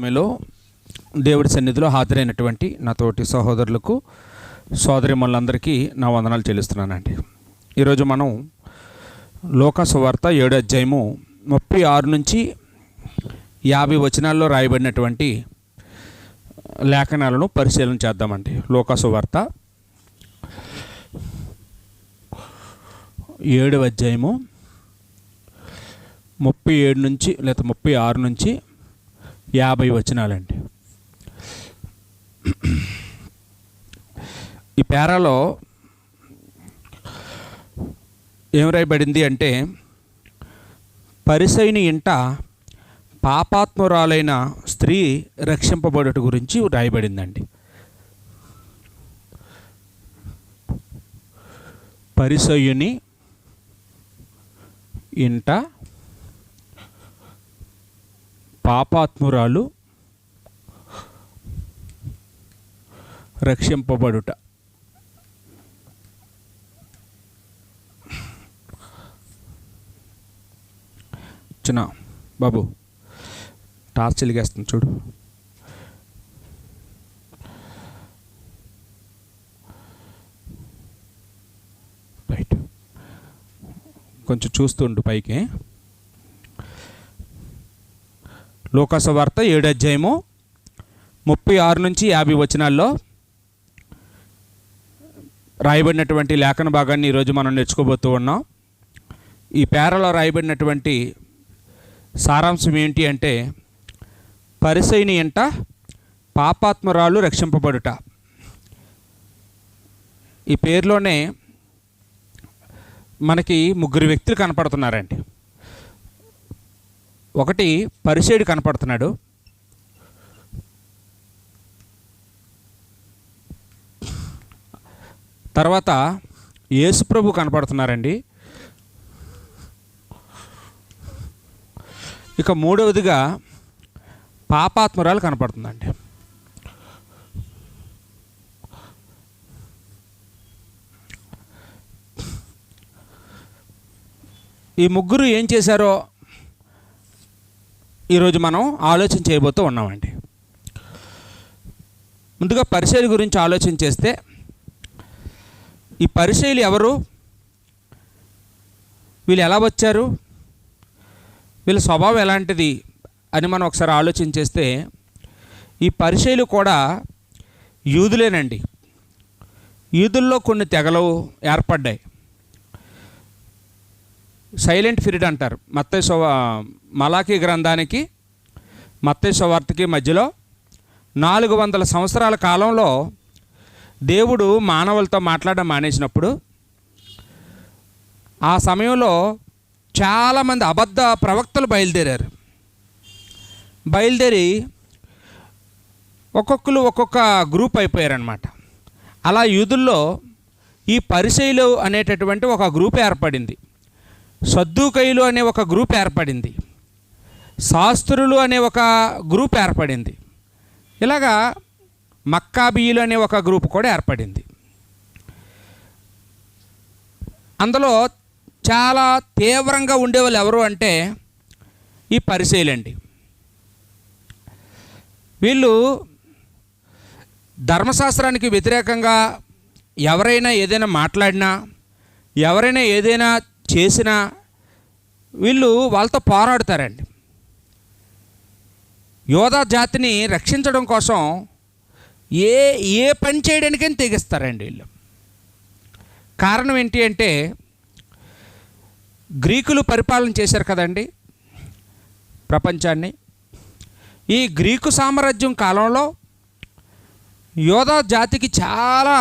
సమయంలో దేవుడి సన్నిధిలో హాజరైనటువంటి నా తోటి సహోదరులకు సోదరిమణులందరికీ నా వందనాలు చెల్లిస్తున్నానండి. ఈరోజు మనం లోకా సువార్త 7వ అధ్యాయము 36 నుంచి 50 వచనాల్లో రాయబడినటువంటి లేఖనాలను పరిశీలన చేద్దామండి. లోకా సువార్త 7వ అధ్యాయము 37 నుంచి లేదా 36 నుంచి 50 వచనాలండి. ఈ పేరాలో ఏం రాయబడింది అంటే, పరిసయ్యుని ఇంట పాపాత్మురాలైన స్త్రీ రక్షింపబడుట గురించి రాయబడిందండి. పరిసయ్యుని ఇంట పాపాత్మురాలు రక్షింపబడుట. చిన్న బాబు టార్చ్ వెలిగేస్తుంది చూడు. రైట్, కొంచెం చూస్తుండు పైకి. లోకా సువార్త 7వ అధ్యాయము 36 నుంచి 50 వచనాల్లో రాయబడినటువంటి లేఖన భాగాన్ని ఈరోజు మనం నేర్చుకోబోతూ ఉన్నాం. ఈ పేరలో రాయబడినటువంటి సారాంశం ఏంటి అంటే, పరిసయ్యుని ఇంట పాపాత్మురాలు రక్షింపబడుట. ఈ పేరులోనే మనకి 3 వ్యక్తులు కనపడుతున్నారండి. ఒకటి పరిసయ్యుడు కనపడుతున్నాడు, తర్వాత యేసుప్రభు కనపడుతున్నారండి, ఇక మూడవదిగా పాపాత్మురాలు కనపడుతుందండి. ఈ ముగ్గురు ఏం చేశారో ఈరోజు మనం ఆలోచన చేయబోతూ ఉన్నామండి. ముందుగా పరిసయ్యుల గురించి ఆలోచన చేస్తే, ఈ పరిసయ్యులు ఎవరు, వీళ్ళు ఎలా వచ్చారు, వీళ్ళ స్వభావం ఎలాంటిది అని మనం ఒకసారి ఆలోచన చేస్తే, ఈ పరిసయ్యులు కూడా యూదులేనండి. యూదుల్లో కొన్ని తెగలు ఏర్పడ్డాయి. సైలెంట్ పీరియడ్ అంటారు. మలాకీ గ్రంథానికి మత్తయి సువార్తకి మధ్యలో 400 సంవత్సరాల కాలంలో దేవుడు మానవులతో మాట్లాడడం మానేసినప్పుడు, ఆ సమయంలో చాలామంది అబద్ధ ప్రవక్తలు బయలుదేరి ఒక్కొక్కరు ఒక్కొక్క గ్రూప్ అయిపోయారనమాట. అలా యూదుల్లో ఈ పరిసయ్యులు అనేటటువంటి ఒక గ్రూప్ ఏర్పడింది. సద్దూకయ్యులు అనే ఒక గ్రూప్ ఏర్పడింది. శాస్త్రులు అనే ఒక గ్రూప్ ఏర్పడింది. ఇలాగా మక్కాబీయులు అనే ఒక గ్రూప్ కూడా ఏర్పడింది. అందులో చాలా తీవ్రంగా ఉండేవాళ్ళు ఎవరు అంటే ఈ పరిసయ్యులండి. వీళ్ళు ధర్మశాస్త్రానికి వ్యతిరేకంగా ఎవరైనా ఏదైనా మాట్లాడినా, ఎవరైనా ఏదైనా చేసినా వీళ్ళు వాళ్ళతో పోరాడతారండి. యోధా జాతిని రక్షించడం కోసం ఏ పని చేయడానికైనా తెగిస్తారండి వీళ్ళు. కారణం ఏంటి అంటే, గ్రీకులు పరిపాలన చేశారు కదండి ప్రపంచాన్ని. ఈ గ్రీకు సామ్రాజ్యం కాలంలో యోధా జాతికి చాలా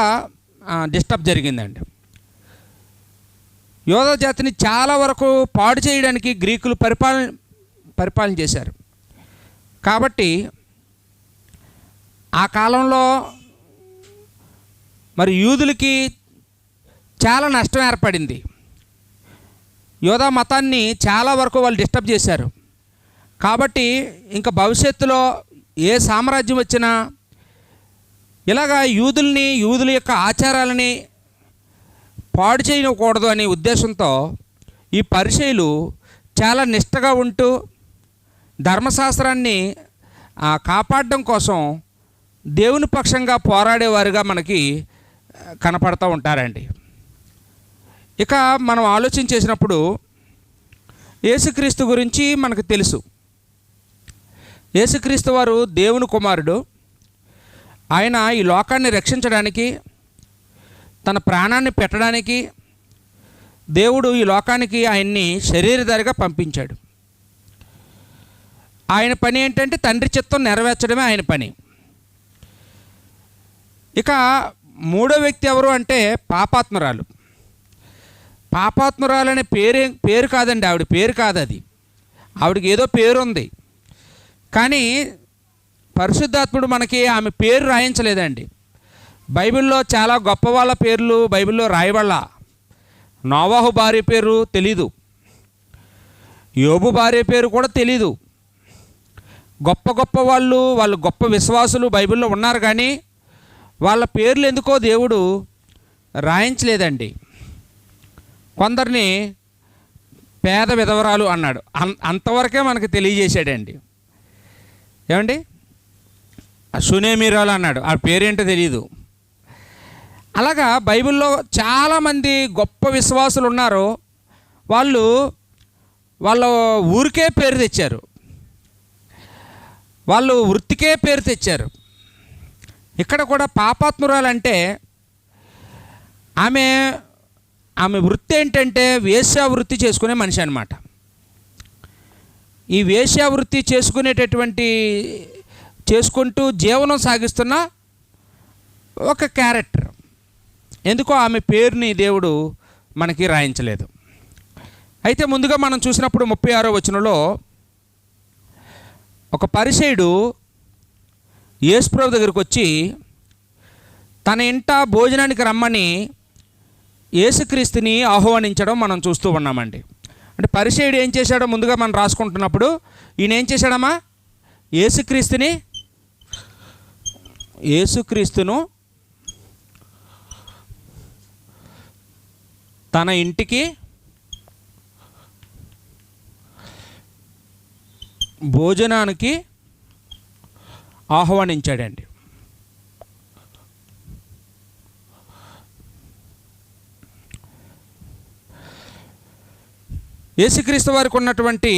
డిస్టర్బ్ జరిగిందండి. యోధా జాతిని చాలా వరకు పాడు చేయడానికి గ్రీకులు పరిపాలన చేశారు. కాబట్టి ఆ కాలంలో మరి యూదులకి చాలా నష్టం ఏర్పడింది. యోధా మతాన్ని చాలా వరకు వాళ్ళు డిస్టర్బ్ చేశారు. కాబట్టి ఇంకా భవిష్యత్తులో ఏ సామ్రాజ్యం వచ్చినా ఇలాగా యూదుల యొక్క ఆచారాలని పాడు చేయకూడదు అనే ఉద్దేశంతో ఈ పరిసయ్యులు చాలా నిష్టగా ఉంటూ ధర్మశాస్త్రాన్ని కాపాడడం కోసం దేవుని పక్షంగా పోరాడేవారుగా మనకి కనపడుతూ ఉంటారండి. ఇక మనం ఆలోచన చేసినప్పుడు యేసుక్రీస్తు గురించి మనకు తెలుసు. యేసుక్రీస్తు వారు దేవుని కుమారుడు. ఆయన ఈ లోకాన్ని రక్షించడానికి, తన ప్రాణాన్ని పెట్టడానికి దేవుడు ఈ లోకానికి ఆయన్ని శరీరధారిగా పంపించాడు. ఆయన పని ఏంటంటే తండ్రి చిత్తం నెరవేర్చడమే ఆయన పని. ఇక మూడో వ్యక్తి ఎవరు అంటే పాపాత్మురాలు. పాపాత్మురాలు అనే పేరు కాదండి, ఆవిడ పేరు కాదు అది. ఆవిడకి ఏదో పేరు ఉంది, కానీ పరిశుద్ధాత్ముడు మనకి ఆమె పేరు రాయించలేదండి. బైబిల్లో చాలా గొప్ప వాళ్ళ పేర్లు బైబిల్లో రాయబడాల. నోవాహు భార్య పేరు తెలీదు, యోబు భార్య పేరు కూడా తెలీదు. గొప్ప గొప్ప వాళ్ళు గొప్ప విశ్వాసులు బైబిల్లో ఉన్నారు, కానీ వాళ్ళ పేర్లు ఎందుకో దేవుడు రాయించలేదండి. కొందరిని పేద విధవరాలు అన్నాడు, అంతవరకే మనకు తెలియజేశాడండి. ఏమండి, సునేమిరాలు అన్నాడు, ఆ పేరేంటో తెలియదు. అలాగా బైబిల్లో చాలామంది గొప్ప విశ్వాసులు ఉన్నారు. వాళ్ళ ఊరికే పేరు తెచ్చారు, వాళ్ళు వృత్తికే పేరు తెచ్చారు. ఇక్కడ కూడా పాపాత్మురాలు అంటే ఆమె వృత్తి ఏంటంటే వేశ్యావృత్తి చేసుకునే మనిషి అన్నమాట. ఈ వేశ్యావృత్తి చేసుకుంటూ జీవనం సాగిస్తున్న ఒక క్యారెక్టర్. ఎందుకో ఆమె పేరుని దేవుడు మనకి రాయించలేదు. అయితే ముందుగా మనం చూసినప్పుడు 36వ వచనంలో ఒక పరిసయ్యుడు యేసుప్రభు దగ్గరికి వచ్చి తన ఇంట భోజనానికి రమ్మని యేసుక్రీస్తుని ఆహ్వానించడం మనం చూస్తూ ఉన్నామండి. అంటే పరిసయ్యుడు ఏం చేశాడో ముందుగా మనం రాసుకుంటున్నప్పుడు ఈయన ఏం చేశాడమ్మా, యేసుక్రీస్తును తన ఇంటికి భోజనానికి ఆహ్వానించాడండి. యేసుక్రీస్తు వారికి ఉన్నటువంటి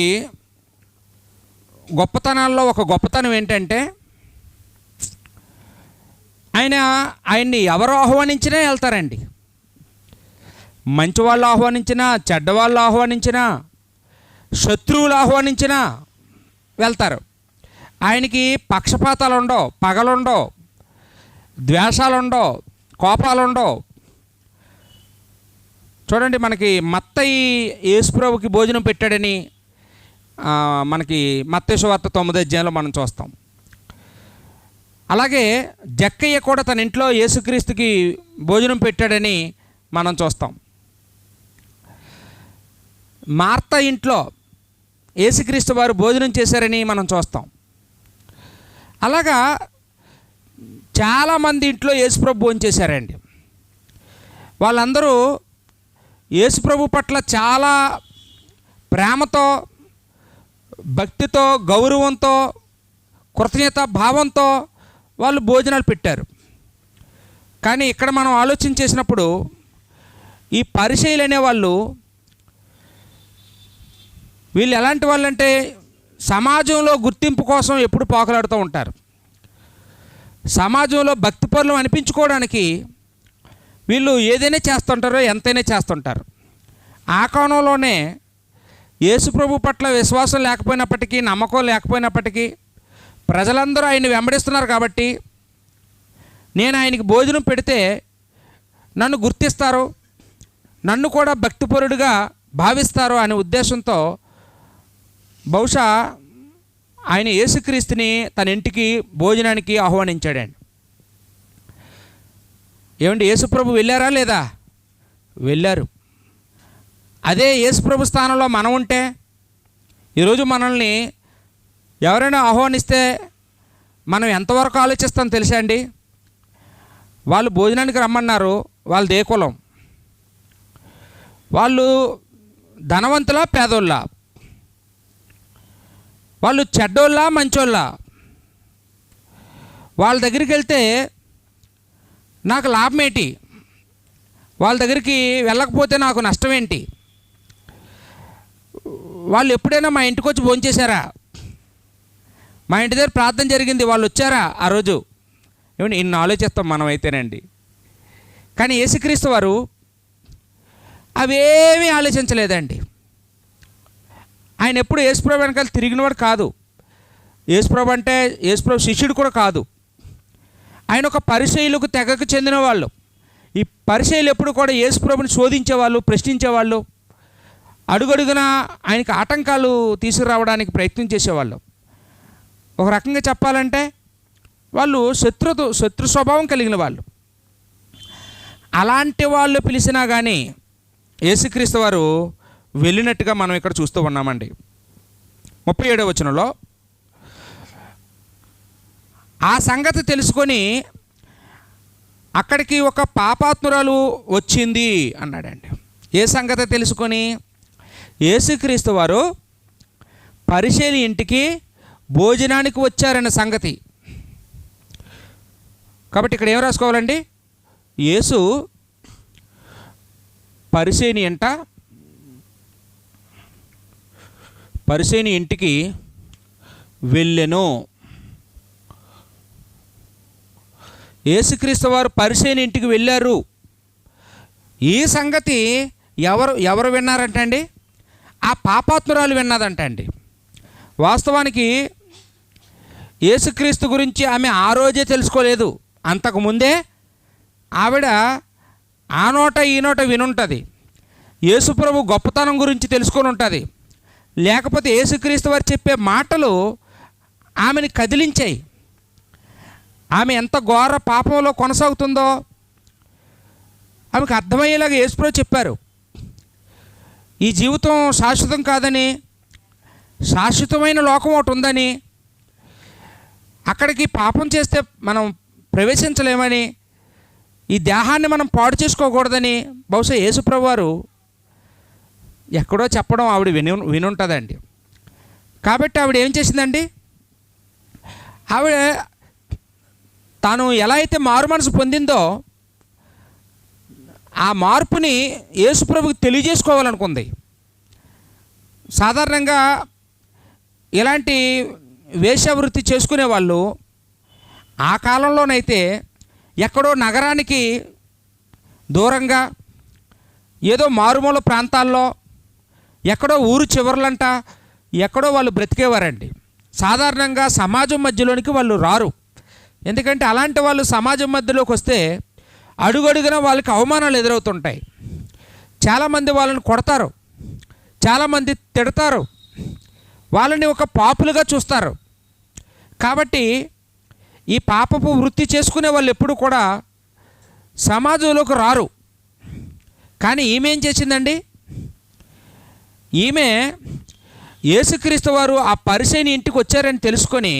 గొప్పతనాల్లో ఒక గొప్పతనం ఏంటంటే ఆయన్ని ఎవరు ఆహ్వానించినా వెళ్తారండి. మంచి వాళ్ళు ఆహ్వానించినా, చెడ్డవాళ్ళు ఆహ్వానించినా, శత్రువులు ఆహ్వానించినా వెళ్తారు. ఆయనకి పక్షపాతాలు ఉండవు, పగలుండవు, ద్వేషాలుండవు, కోపాలుండవు. చూడండి, మనకి మత్తయి యేసుప్రభుకి భోజనం పెట్టాడని మనకి మత్తయి సువార్త 9వ అధ్యాయంలో మనం చూస్తాం. అలాగే జక్కయ్య కూడా తన ఇంట్లో యేసుక్రీస్తుకి భోజనం పెట్టాడని మనం చూస్తాం. మార్త ఇంట్లో యేసుక్రీస్తు వారు భోజనం చేశారని మనం చూస్తాం. అలాగా చాలామంది ఇంట్లో యేసుప్రభు భోజనం చేశారండి. వాళ్ళందరూ యేసుప్రభు పట్ల చాలా ప్రేమతో, భక్తితో, గౌరవంతో, కృతజ్ఞత భావంతో వాళ్ళు భోజనాలు పెట్టారు. కానీ ఇక్కడ మనం ఆలోచన చేసినప్పుడు ఈ పరిసయ్యులు అనేవాళ్ళు వీళ్ళు ఎలాంటి వాళ్ళంటే సమాజంలో గుర్తింపు కోసం ఎప్పుడు పాకులాడుతూ ఉంటారు. సమాజంలో భక్తిపరులు అనిపించుకోవడానికి వీళ్ళు ఏదైనా చేస్తుంటారో, ఎంతైనా చేస్తుంటారు. ఆ కోణంలోనే యేసుప్రభు పట్ల విశ్వాసం లేకపోయినప్పటికీ, నమ్మకం లేకపోయినప్పటికీ ప్రజలందరూ ఆయన్ని వెంబడిస్తున్నారు కాబట్టి నేను ఆయనకి భోజనం పెడితే నన్ను గుర్తిస్తారు, నన్ను కూడా భక్తిపరుడుగా భావిస్తారు అనే ఉద్దేశంతో బహుశా ఆయన యేసుక్రీస్తుని తన ఇంటికి భోజనానికి ఆహ్వానించాడండి. ఏమండి, యేసుప్రభు వెళ్ళారా లేదా? వెళ్ళారు. అదే యేసుప్రభు స్థానంలో మనం ఉంటే ఈరోజు మనల్ని ఎవరైనా ఆహ్వానిస్తే మనం ఎంతవరకు ఆలోచిస్తాం తెలుసా అండి? వాళ్ళు భోజనానికి రమ్మన్నారు, వాళ్ళది ఏ కులం? వాళ్ళు ధనవంతులా, పేదోళ్ళ? వాళ్ళు చెడ్డోళ్ళ, మంచోళ్ళ? వాళ్ళ దగ్గరికి వెళ్తే నాకు లాభం ఏంటి, వాళ్ళ దగ్గరికి వెళ్ళకపోతే నాకు నష్టం ఏంటి, వాళ్ళు ఎప్పుడైనా మా ఇంటికి వచ్చి భోంచేశారా, మా ఇంటి దగ్గర ప్రార్థన జరిగింది వాళ్ళు వచ్చారా ఆ రోజు, ఏమంటే ఇన్ని ఆలోచిస్తాం మనం అయితేనండి. కానీ యేసుక్రీస్తు వారు అవేమీ ఆలోచించలేదండి. ఆయన ఎప్పుడు యేసుప్రభు వెనకాల తిరిగినవాడు కాదు. యేసుప్రభు అంటే యేసుప్రభు శిష్యుడు కూడా కాదు. ఆయన ఒక పరిసయ్యులకు తెగకు చెందిన వాళ్ళు. ఈ పరిసయ్యులు ఎప్పుడు కూడా యేసుప్రభుని శోధించేవాళ్ళు, ప్రశ్నించేవాళ్ళు, అడుగడుగున ఆయనకి ఆటంకాలు తీసుకురావడానికి ప్రయత్నం చేసేవాళ్ళు. ఒక రకంగా చెప్పాలంటే వాళ్ళు శత్రు స్వభావం కలిగిన వాళ్ళు. అలాంటి వాళ్ళు పిలిచినా కానీ యేసుక్రీస్తు వారు వెళ్ళినట్టుగా మనం ఇక్కడ చూస్తూ ఉన్నామండి. 37వ వచనంలో ఆ సంగతి తెలుసుకొని అక్కడికి ఒక పాపాత్మురాలు వచ్చింది అన్నాడండి. ఏ సంగతి తెలుసుకొని? యేసుక్రీస్తు వారు పరిసయ్యుని ఇంటికి భోజనానికి వచ్చారన్న సంగతి. కాబట్టి ఇక్కడ ఏం రాసుకోవాలండి? యేసు పరిసయ్యుని ఇంటికి వెళ్ళెను. యేసుక్రీస్తు వారు పరిసయ్యుని ఇంటికి వెళ్ళారు. ఈ సంగతి ఎవరు విన్నారంటండి? ఆ పాపాత్మురాలు విన్నదంటండి. వాస్తవానికి యేసుక్రీస్తు గురించి ఆమె ఆ రోజే తెలుసుకోలేదు. అంతకుముందే ఆవిడ ఆ నోట ఈ నోట వినుంటుంది. యేసుప్రభు గొప్పతనం గురించి తెలుసుకొని ఉంటుంది. లేకపోతే యేసుక్రీస్తు వారు చెప్పే మాటలు ఆమెని కదిలించాయి. ఆమె ఎంత ఘోర పాపంలో కొనసాగుతుందో ఆమెకు అర్థమయ్యేలాగా యేసుప్రభు చెప్పారు. ఈ జీవితం శాశ్వతం కాదని, శాశ్వతమైన లోకం ఒకటి ఉందని, అక్కడికి పాపం చేస్తే మనం ప్రవేశించలేమని, ఈ దేహాన్ని మనం పాడు చేసుకోకూడదని బహుశా యేసుప్రభు వారు ఎక్కడో చెప్పడం ఆవిడ వినుంటుందండి. కాబట్టి ఆవిడ ఏం చేసిందండి? ఆవిడ తాను ఎలా అయితే మారు మనసు పొందిందో ఆ మార్పుని యేసుప్రభుకి తెలియజేసుకోవాలనుకుంది. సాధారణంగా ఇలాంటి వేశ్యావృత్తి చేసుకునే వాళ్ళు ఆ కాలంలోనైతే ఎక్కడో నగరానికి దూరంగా ఏదో మారుమూల ప్రాంతాల్లో ఎక్కడో ఊరు చివర్లంట ఎక్కడో వాళ్ళు బ్రతికేవారండి. సాధారణంగా సమాజం మధ్యలోనికి వాళ్ళు రారు. ఎందుకంటే అలాంటి వాళ్ళు సమాజం మధ్యలోకి వస్తే అడుగడుగున వాళ్ళకి అవమానాలు ఎదురవుతుంటాయి. చాలామంది వాళ్ళని కొడతారు, చాలామంది తిడతారు, వాళ్ళని ఒక పాపులుగా చూస్తారు. కాబట్టి ఈ పాపపు వృత్తి చేసుకునే వాళ్ళు ఎప్పుడు కూడా సమాజంలోకి రారు. కానీ ఈమె ఏం చేసిందండి? ఈమె యేసుక్రీస్తు వారు ఆ పరిసయ్యుని ఇంటికి వచ్చారని తెలుసుకొని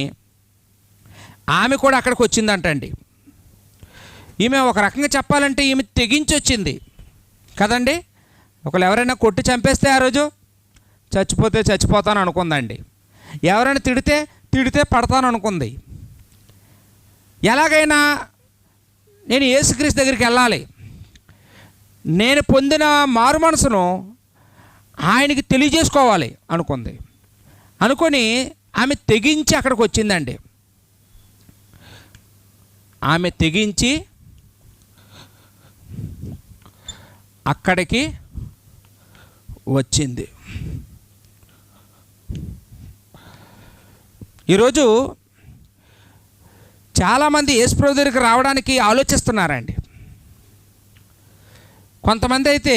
ఆమె కూడా అక్కడికి వచ్చిందంటండి. ఈమె ఒక రకంగా చెప్పాలంటే ఈమె తెగించి వచ్చింది కదండి. ఒకళ్ళు ఎవరైనా కొట్టి చంపేస్తే ఆ రోజు చచ్చిపోతాను అనుకుందండి. ఎవరైనా తిడితే పడతాను అనుకుంది. ఎలాగైనా నేను యేసుక్రీస్తు దగ్గరికి వెళ్ళాలి, నేను పొందిన మారు మనసును ఆయనకి తెలియజేసుకోవాలి అనుకొని ఆమె తెగించి అక్కడికి వచ్చిందండి. ఆమె తెగించి అక్కడికి వచ్చింది. ఈరోజు చాలామంది యేసుప్రభు దగ్గరికి రావడానికి ఆలోచిస్తున్నారండి. కొంతమంది అయితే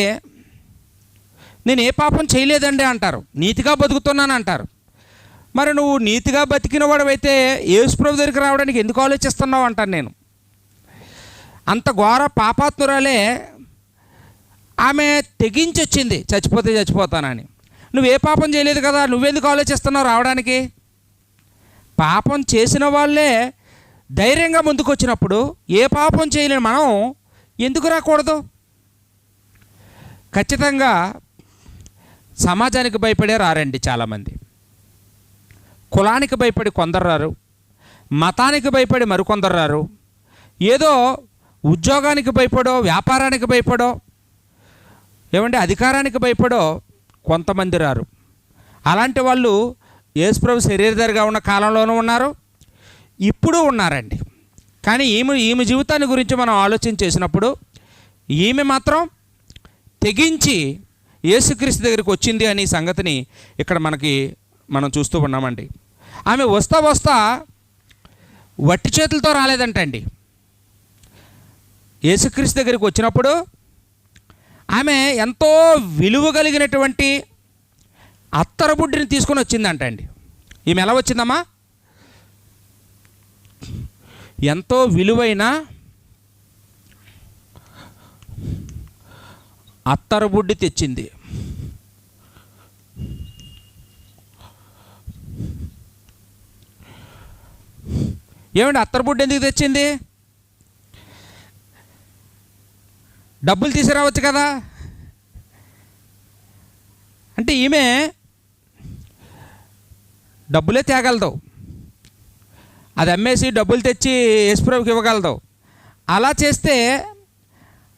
నేను ఏ పాపం చేయలేదండి అంటారు, నీతిగా బతుకుతున్నాను అంటారు. మరి నువ్వు నీతిగా బతికిన వాడవైతే యేసుప్రభు దగ్గరికి రావడానికి ఎందుకు ఆలోచిస్తున్నావు అంటాను నేను. అంత ఘోర పాపాత్మురాలే ఆమె తెగించి వచ్చింది, చచ్చిపోతానని. నువ్వు ఏ పాపం చేయలేదు కదా, నువ్వెందుకు ఆలోచిస్తున్నావు రావడానికి? పాపం చేసిన వాళ్ళే ధైర్యంగా ముందుకు వచ్చినప్పుడు ఏ పాపం చేయలేని మనం ఎందుకు రాకూడదు? ఖచ్చితంగా సమాజానికి భయపడే రారండి చాలామంది. కులానికి భయపడి కొందరు రారు, మతానికి భయపడి మరికొందరు రారు, ఏదో ఉద్యోగానికి భయపడో, వ్యాపారానికి భయపడో, ఏమంటే అధికారానికి భయపడో కొంతమంది రారు. అలాంటి వాళ్ళు యేసుప్రభు శరీరధారిగా ఉన్న కాలంలోనూ ఉన్నారు, ఇప్పుడు ఉన్నారండి. కానీ ఈమె జీవితాన్ని గురించి మనం ఆలోచన చేసినప్పుడు ఈమె మాత్రం తెగించి యేసుక్రీస్తు దగ్గరికి వచ్చింది అనే సంగతిని ఇక్కడ మనం చూస్తూ ఉన్నామండి. ఆమె వస్తా వట్టి చేతులతో రాలేదంటండి. యేసుక్రీస్తు దగ్గరికి వచ్చినప్పుడు ఆమె ఎంతో విలువ కలిగినటువంటి అత్తరబుడ్డిని తీసుకొని వచ్చిందంటండి. ఈమె ఎలా వచ్చిందమ్మా? ఎంతో విలువైన అత్తరబుడ్డి తెచ్చింది. ఏమండి అత్తరబుడ్డి ఎందుకు తెచ్చింది? డబ్బులు తీసుకురావచ్చు కదా. అంటే ఈమె డబ్బులే తేగలదు, అది అమ్మేసి డబ్బులు తెచ్చి యేసుప్రభుకి ఇవ్వగలదు. అలా చేస్తే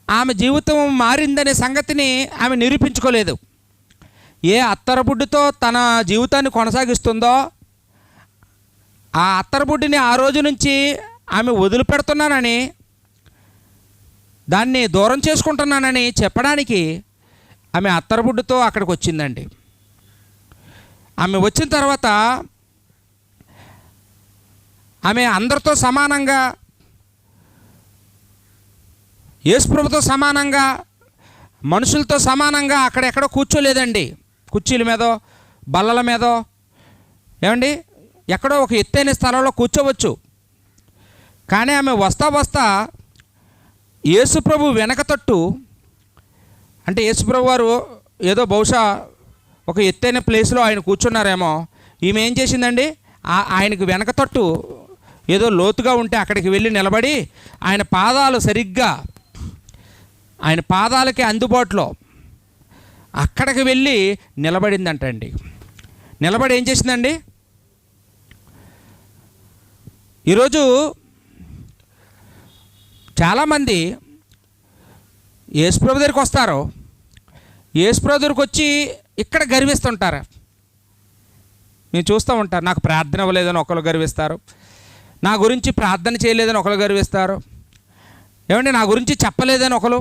ఆమె జీవితం మారిందనే సంగతిని ఆమె నిరూపించుకోలేదు. ఏ అత్తరబుడ్డితో తన జీవితాన్ని కొనసాగిస్తుందో ఆ అత్తరబుడ్డిని ఆ రోజు నుంచి ఆమె వదిలిపెడుతున్నానని, దాన్ని దూరం చేసుకుంటున్నానని చెప్పడానికి ఆమె అత్తరబుడ్డితో అక్కడికి వచ్చిందండి. ఆమె వచ్చిన తర్వాత ఆమె అందరితో సమానంగా, యేసుప్రభుతో సమానంగా, మనుషులతో సమానంగా అక్కడెక్కడో కూర్చోలేదండి. కుర్చీల మీదో బల్లల మీదో, ఏమండి ఎక్కడో ఒక ఎత్తైన స్థలంలో కూర్చోవచ్చు. కానీ ఆమె వస్తా యేసుప్రభు వెనక తట్టు, అంటే యేసుప్రభు వారు ఏదో బహుశా ఒక ఎత్తైన ప్లేస్లో ఆయన కూర్చున్నారేమో, ఈమె ఏం చేసిందండి, ఆయనకు వెనక తట్టు ఏదో లోతుగా ఉంటే అక్కడికి వెళ్ళి నిలబడి ఆయన పాదాలు సరిగ్గా ఆయన పాదాలకి అందుబాటులో అక్కడికి వెళ్ళి నిలబడిందంటండి. నిలబడి ఏం చేసిందండి? ఈరోజు చాలామంది యేసుప్రభు దగ్గరికి వస్తారు, యేసుప్రభు దగ్గరికి వచ్చి ఇక్కడ గర్విస్తుంటారు. నేను చూస్తూ ఉంటారు, నాకు ప్రార్థన ఇవ్వలేదని ఒకరు గర్విస్తారు, నా గురించి ప్రార్థన చేయలేదని ఒకరు గర్విస్తారు, ఏమంటే నా గురించి చెప్పలేదని ఒకరు,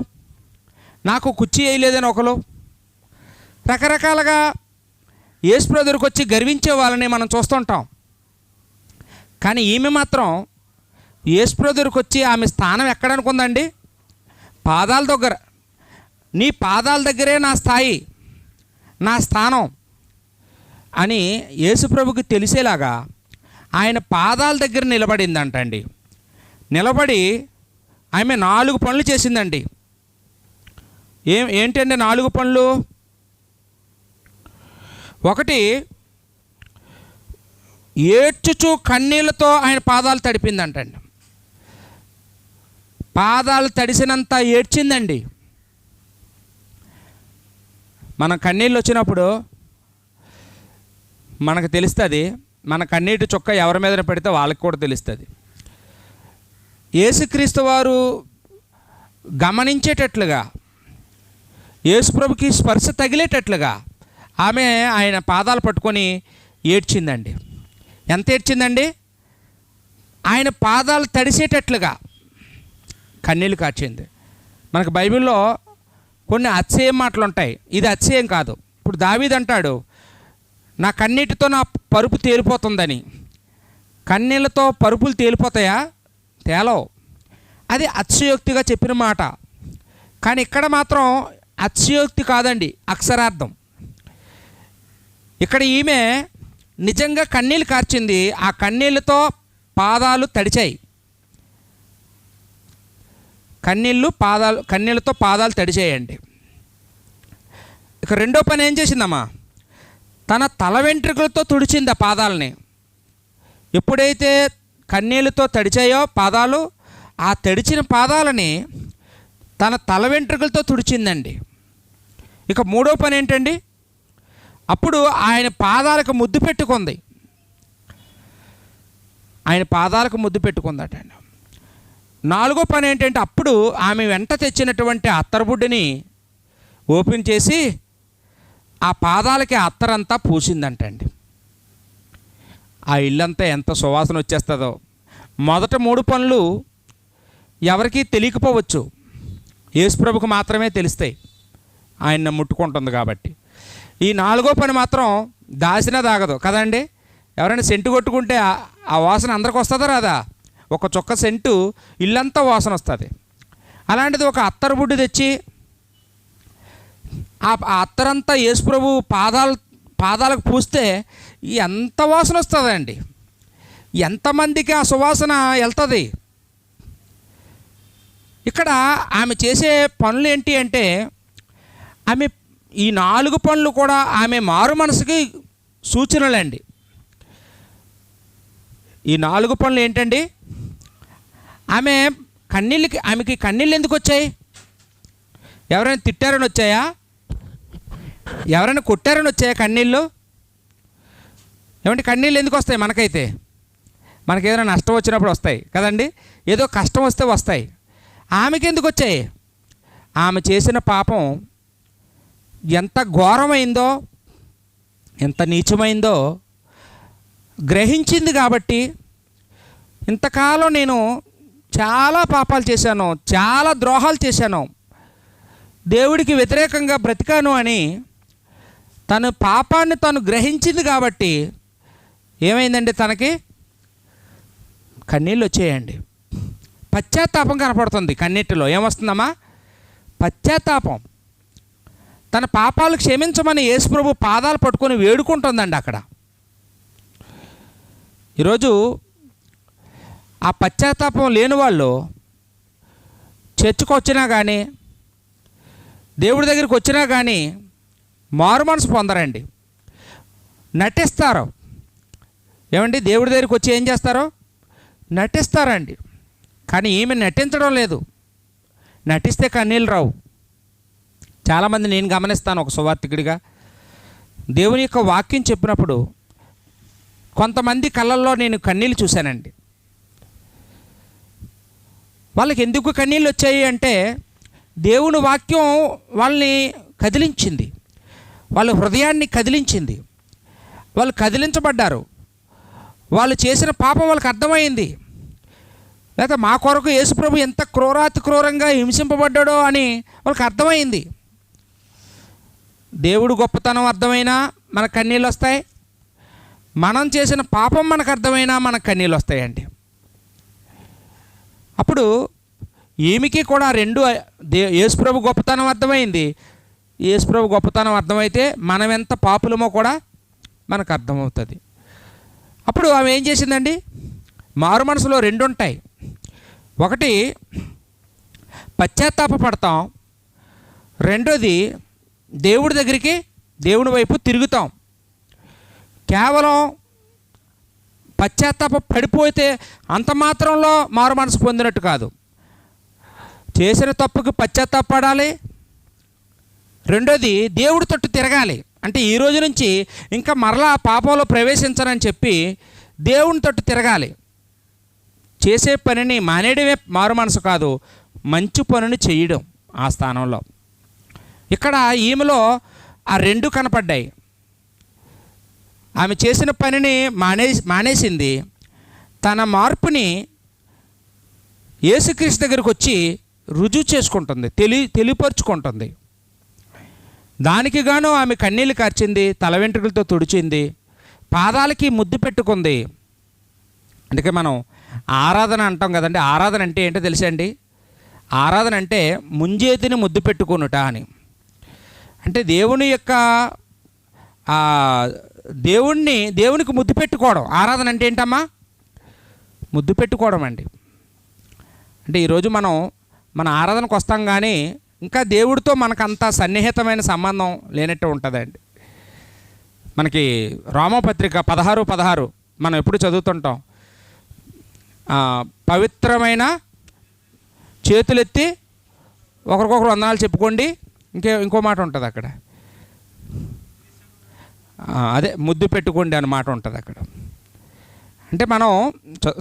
నాకు కుర్చీ వేయలేదని ఒకరు, రకరకాలుగా యేసుప్రభు దగ్గరికి వచ్చి గర్వించే వాళ్ళని మనం చూస్తుంటాం. కానీ ఈమె మాత్రం యేసుప్రభు దగ్గరికి వచ్చి ఆమె స్థానం ఎక్కడనుకుందండి? పాదాల దగ్గర. నీ పాదాల దగ్గరే నా స్థాయి, నా స్థానం అని యేసుప్రభుకి తెలిసేలాగా ఆయన పాదాల దగ్గర నిలబడిందంటండి. నిలబడి ఆమె 4 పనులు చేసిందండి. ఏంటండి 4 పనులు? ఒకటి, ఏడ్చుచు కన్నీళ్ళతో ఆయన పాదాలు తడిపిందంటండి. పాదాలు తడిసినంత ఏడ్చిందండి. మన కన్నీళ్ళు వచ్చినప్పుడు మనకు తెలుస్తుంది, మన కన్నీటి చుక్క ఎవరి మీద పెడితే వాళ్ళకి కూడా తెలుస్తుంది. యేసుక్రీస్తు వారు గమనించేటట్లుగా, యేసుప్రభుకి స్పర్శ తగిలేటట్లుగా ఆమె ఆయన పాదాలు పట్టుకొని ఏడ్చిందండి. ఎంత ఏడ్చిందండి? ఆయన పాదాలు తడిసేటట్లుగా కన్నీళ్ళు కార్చింది. మనకు బైబిల్లో కొన్ని అతిశయం మాటలు ఉంటాయి, ఇది అతిశయం కాదు. ఇప్పుడు దావీదు అంటాడు, నా కన్నీటితో నా పరుపు తేలిపోతుందని. కన్నీళ్ళతో పరుపులు తేలిపోతాయా? తేలవు. అది అతిశయోక్తిగా చెప్పిన మాట. కానీ ఇక్కడ మాత్రం అతిశయోక్తి కాదండి, అక్షరార్థం. ఇక్కడ ఈమె నిజంగా కన్నీళ్ళు కార్చింది. ఆ కన్నీళ్ళతో పాదాలు తడిచాయి. కన్నీళ్ళతో పాదాలు తడిచాయండి. ఇక రెండో పని ఏం చేసిందమ్మా? తన తల వెంట్రుకలతో తుడిచింది ఆ పాదాలని. ఎప్పుడైతే కన్నీళ్ళతో తడిచాయో పాదాలు, ఆ తడిచిన పాదాలని తన తల వెంట్రుకలతో తుడిచిందండి. ఇక మూడో పని ఏంటండి? అప్పుడు ఆయన పాదాలకు ముద్దు పెట్టుకుంది. ఆయన పాదాలకు ముద్దు పెట్టుకుందట. నాలుగో పని ఏంటంటే అప్పుడు ఆమె వెంట తెచ్చినటువంటి అత్తరబుడ్డిని ఓపెన్ చేసి ఆ పాదాలకి అత్తరంతా పూసిందంటండి. ఆ ఇల్లంతా ఎంత సువాసన వచ్చేస్తుందో. మొదట 3 పనులు ఎవరికీ తెలియకపోవచ్చు, యేసుప్రభుకు మాత్రమే తెలుస్తాయి, ఆయన ముట్టుకుంటుంది కాబట్టి. ఈ 4వ పని మాత్రం దాసినా దాగదు కదండి. ఎవరైనా సెంటు కొట్టుకుంటే ఆ వాసన అందరికి వస్తుందా రాదా? ఒక చుక్క సెంటు ఇల్లంతా వాసన వస్తుంది. అలాంటిది ఒక అత్తరబుడ్డి తెచ్చి ఆ అత్తరంతా యేసుప్రభు పాదాలకు పూస్తే ఎంత వాసన వస్తుందండి. ఎంతమందికి ఆ సువాసన వెళ్తుంది. ఇక్కడ ఆమె చేసే పనులు ఏంటి అంటే, ఆమె ఈ 4 పనులు కూడా ఆమె మారు మనసుకి సూచనలండి. ఈ 4 పనులు ఏంటండి? ఆమెకి కన్నీళ్ళు ఎందుకు వచ్చాయి? ఎవరైనా తిట్టారని వచ్చాయా? ఎవరైనా కొట్టారని వచ్చాయా కన్నీళ్ళు? ఏమంటే కన్నీళ్ళు ఎందుకు వస్తాయి? మనకి ఏదైనా నష్టం వచ్చినప్పుడు వస్తాయి కదండి, ఏదో కష్టం వస్తే వస్తాయి. ఆమెకి ఎందుకు వచ్చాయి? ఆమె చేసిన పాపం ఎంత ఘోరమైందో, ఎంత నీచమైందో గ్రహించింది కాబట్టి, ఇంతకాలం నేను చాలా పాపాలు చేశాను, చాలా ద్రోహాలు చేశాను, దేవుడికి వ్యతిరేకంగా బ్రతికాను అని తన పాపాన్ని తను గ్రహించింది కాబట్టి ఏమైందండి? తనకి కన్నీళ్ళు వచ్చేయండి. పశ్చాత్తాపం కనపడుతుంది కన్నీటిలో. ఏమొస్తుందమ్మా? పశ్చాత్తాపం. తన పాపాలు క్షమించమని యేసుప్రభు పాదాలు పట్టుకొని వేడుకుంటుందండి అక్కడ. ఈరోజు ఆ పశ్చాత్తాపం లేని వాళ్ళు చర్చికి వచ్చినా కానీ, దేవుడి దగ్గరికి వచ్చినా కానీ మారు మనసు పొందరండి, నటిస్తారు. ఏమండి? దేవుడి దగ్గరికి వచ్చి ఏం చేస్తారో నటిస్తారండి. కానీ ఈమె నటించడం లేదు. నటిస్తే కన్నీళ్ళు రావు. చాలామంది నేను గమనిస్తాను ఒక సువార్తికుడిగా, దేవుని యొక్క వాక్యం చెప్పినప్పుడు కొంతమంది కళ్ళల్లో నేను కన్నీళ్ళు చూశానండి. వాళ్ళకి ఎందుకు కన్నీళ్ళు వచ్చాయి అంటే, దేవుని వాక్యం వాళ్ళని కదిలించింది, వాళ్ళ హృదయాన్ని కదిలించింది, వాళ్ళు కదిలించబడ్డారు. వాళ్ళు చేసిన పాపం వాళ్ళకి అర్థమైంది. లేకపోతే మా కొరకు యేసుప్రభు ఎంత క్రూరాతి క్రూరంగా హింసింపబడ్డాడో అని వాళ్ళకి అర్థమైంది. దేవుడు గొప్పతనం అర్థమైనా మనకు కన్నీళ్ళు వస్తాయి, మనం చేసిన పాపం మనకు అర్థమైనా మనకు కన్నీళ్ళు వస్తాయండి. అప్పుడు ఈమెకి కూడా యేసుప్రభు గొప్పతనం అర్థమైంది. యేసుప్రభు గొప్పతనం అర్థమైతే మనం ఎంత పాపులమో కూడా మనకు అర్థమవుతుంది. అప్పుడు ఆమె ఏం చేసిందండి? మారు మనసులో 2 ఉంటాయి. ఒకటి పశ్చాత్తాపడతాం, రెండోది దేవుడి దగ్గరికి, దేవుని వైపు తిరుగుతాం. కేవలం పశ్చాత్తాప పడిపోతే అంత మాత్రంలో మారు మనసు పొందినట్టు కాదు. చేసిన తప్పుకి పశ్చాత్తాపడాలి. రెండోది దేవుడి తట్టు తిరగాలి. అంటే ఈ రోజు నుంచి ఇంకా మరలా పాపంలో ప్రవేశించనని చెప్పి దేవుని తట్టు తిరగాలి. చేసే పనిని మానేయడమే మారు మనసు కాదు, మంచి పనిని చేయడం ఆ స్థానంలో. ఇక్కడ ఈమెలో ఆ 2 కనపడ్డాయి. ఆమె చేసిన పనిని మానేసింది. తన మార్పుని యేసుక్రీస్తు దగ్గరికి వచ్చి రుజువు చేసుకుంటుంది, తెలియపరుచుకుంటుంది. దానికి గాను ఆమె కన్నీళ్ళు కార్చింది, తల వెంట్రుకలతో తుడిచింది, పాదాలకి ముద్దు పెట్టుకుంది. అందుకే మనం ఆరాధన అంటాం కదండి. ఆరాధన అంటే ఏంటో తెలుసండి? ఆరాధన అంటే ముంజేతిని ముద్దు పెట్టుకునుట అని. అంటే దేవుని యొక్క దేవునికి ముద్దు పెట్టుకోవడం. ఆరాధన అంటే ఏంటమ్మా? ముద్దు పెట్టుకోవడం అండి. అంటే ఈరోజు మన ఆరాధనకు వస్తాం కానీ ఇంకా దేవుడితో మనకు అంత సన్నిహితమైన సంబంధం లేనట్టు ఉంటుందండి. మనకి రోమపత్రిక 16:16 మనం ఎప్పుడు చదువుతుంటాం. పవిత్రమైన చేతులెత్తి ఒకరికొకరు వందనాలు చెప్పుకోండి. ఇంకో మాట ఉంటుంది అక్కడ, అదే ముద్దు పెట్టుకోండి అన్న మాట ఉంటుంది అక్కడ. అంటే మనం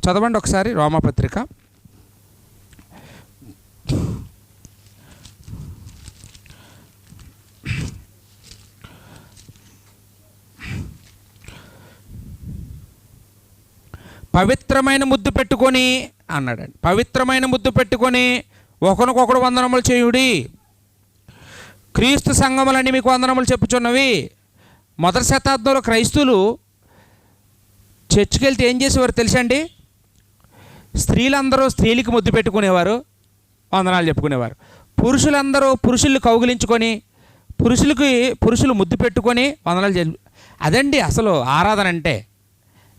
చదవండి ఒకసారి రోమాపత్రిక. పవిత్రమైన ముద్దు పెట్టుకొని అన్నాడండి. పవిత్రమైన ముద్దు పెట్టుకొని ఒకరికొకడు వందనములు చేయుడి. క్రీస్తు సంఘములని మీకు వందనములు చెప్పుచున్నవి. మొదటి శతాబ్దంలో క్రైస్తువులు చర్చికి వెళ్తే ఏం చేసేవారు తెలుసండి? స్త్రీలందరూ స్త్రీలకి ముద్దు పెట్టుకునేవారు, వందనాలు చెప్పుకునేవారు. పురుషులందరూ పురుషుల్ని కౌగిలించుకొని పురుషులు ముద్దు పెట్టుకొని వందనాలు అదండి అసలు ఆరాధన అంటే.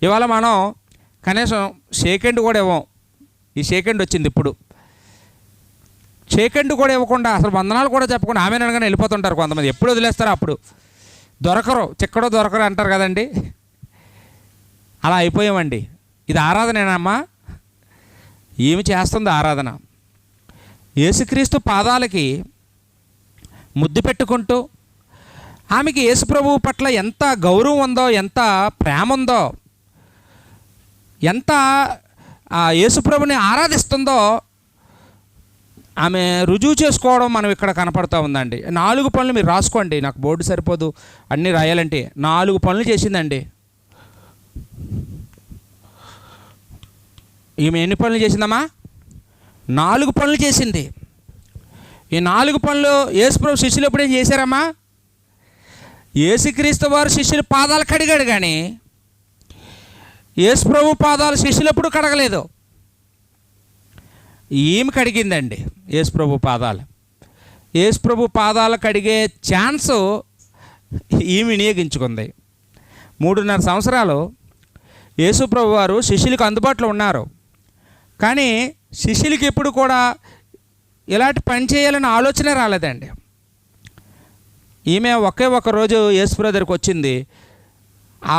ఇవాళ మనం కనీసం షేకెండ్ కూడా ఇవ్వం. ఈ షేకెండ్ వచ్చింది ఇప్పుడు. షేకెండ్ కూడా ఇవ్వకుండా అసలు వందనాలు కూడా చెప్పకుండా ఆమె అనగానే వెళ్ళిపోతుంటారు కొంతమంది. ఎప్పుడు వదిలేస్తారో అప్పుడు చిక్కడో దొరకరు అంటారు కదండి. అలా అయిపోయామండి. ఇది ఆరాధనేనమ్మా? ఏమి చేస్తుంది ఆరాధన? యేసుక్రీస్తు పాదాలకి ముద్దు పెట్టుకుంటూ ఆమెకి యేసుప్రభువు పట్ల ఎంత గౌరవం ఉందో, ఎంత ప్రేమ ఉందో, ఎంత యేసుప్రభుని ఆరాధిస్తుందో ఆమె రుజువు చేసుకోవడం మనం ఇక్కడ కనపడుతూ ఉందండి. 4 పనులు మీరు రాసుకోండి, నాకు బోర్డు సరిపోదు అన్నీ రాయాలంటే. 4 పనులు చేసిందండి ఈమె. ఎన్ని పనులు చేసిందమ్మా? 4 పనులు చేసింది. ఈ 4 పనులు యేసుప్రభు శిష్యులు ఎప్పుడేం చేశారమ్మా? యేసుక్రీస్తు వారు శిష్యుల పాదాలు కడిగాడు, కానీ యేసుప్రభు పాదాలు శిష్యులు ఎప్పుడు కడగలేదు. ఈమె కడిగిందండి యేసుప్రభు పాదాలు. యేసుప్రభు పాదాలు కడిగే ఛాన్సు ఈమె వినియోగించుకుంది. 3.5 సంవత్సరాలు యేసుప్రభు వారు శిష్యులకు అందుబాటులో ఉన్నారు, కానీ శిష్యులకి ఎప్పుడు కూడా ఇలాంటి పని చేయాలని ఆలోచన రాలేదండి. ఈమె ఒకే ఒక రోజు యేసుప్రభు దగ్గరికి వచ్చింది. ఆ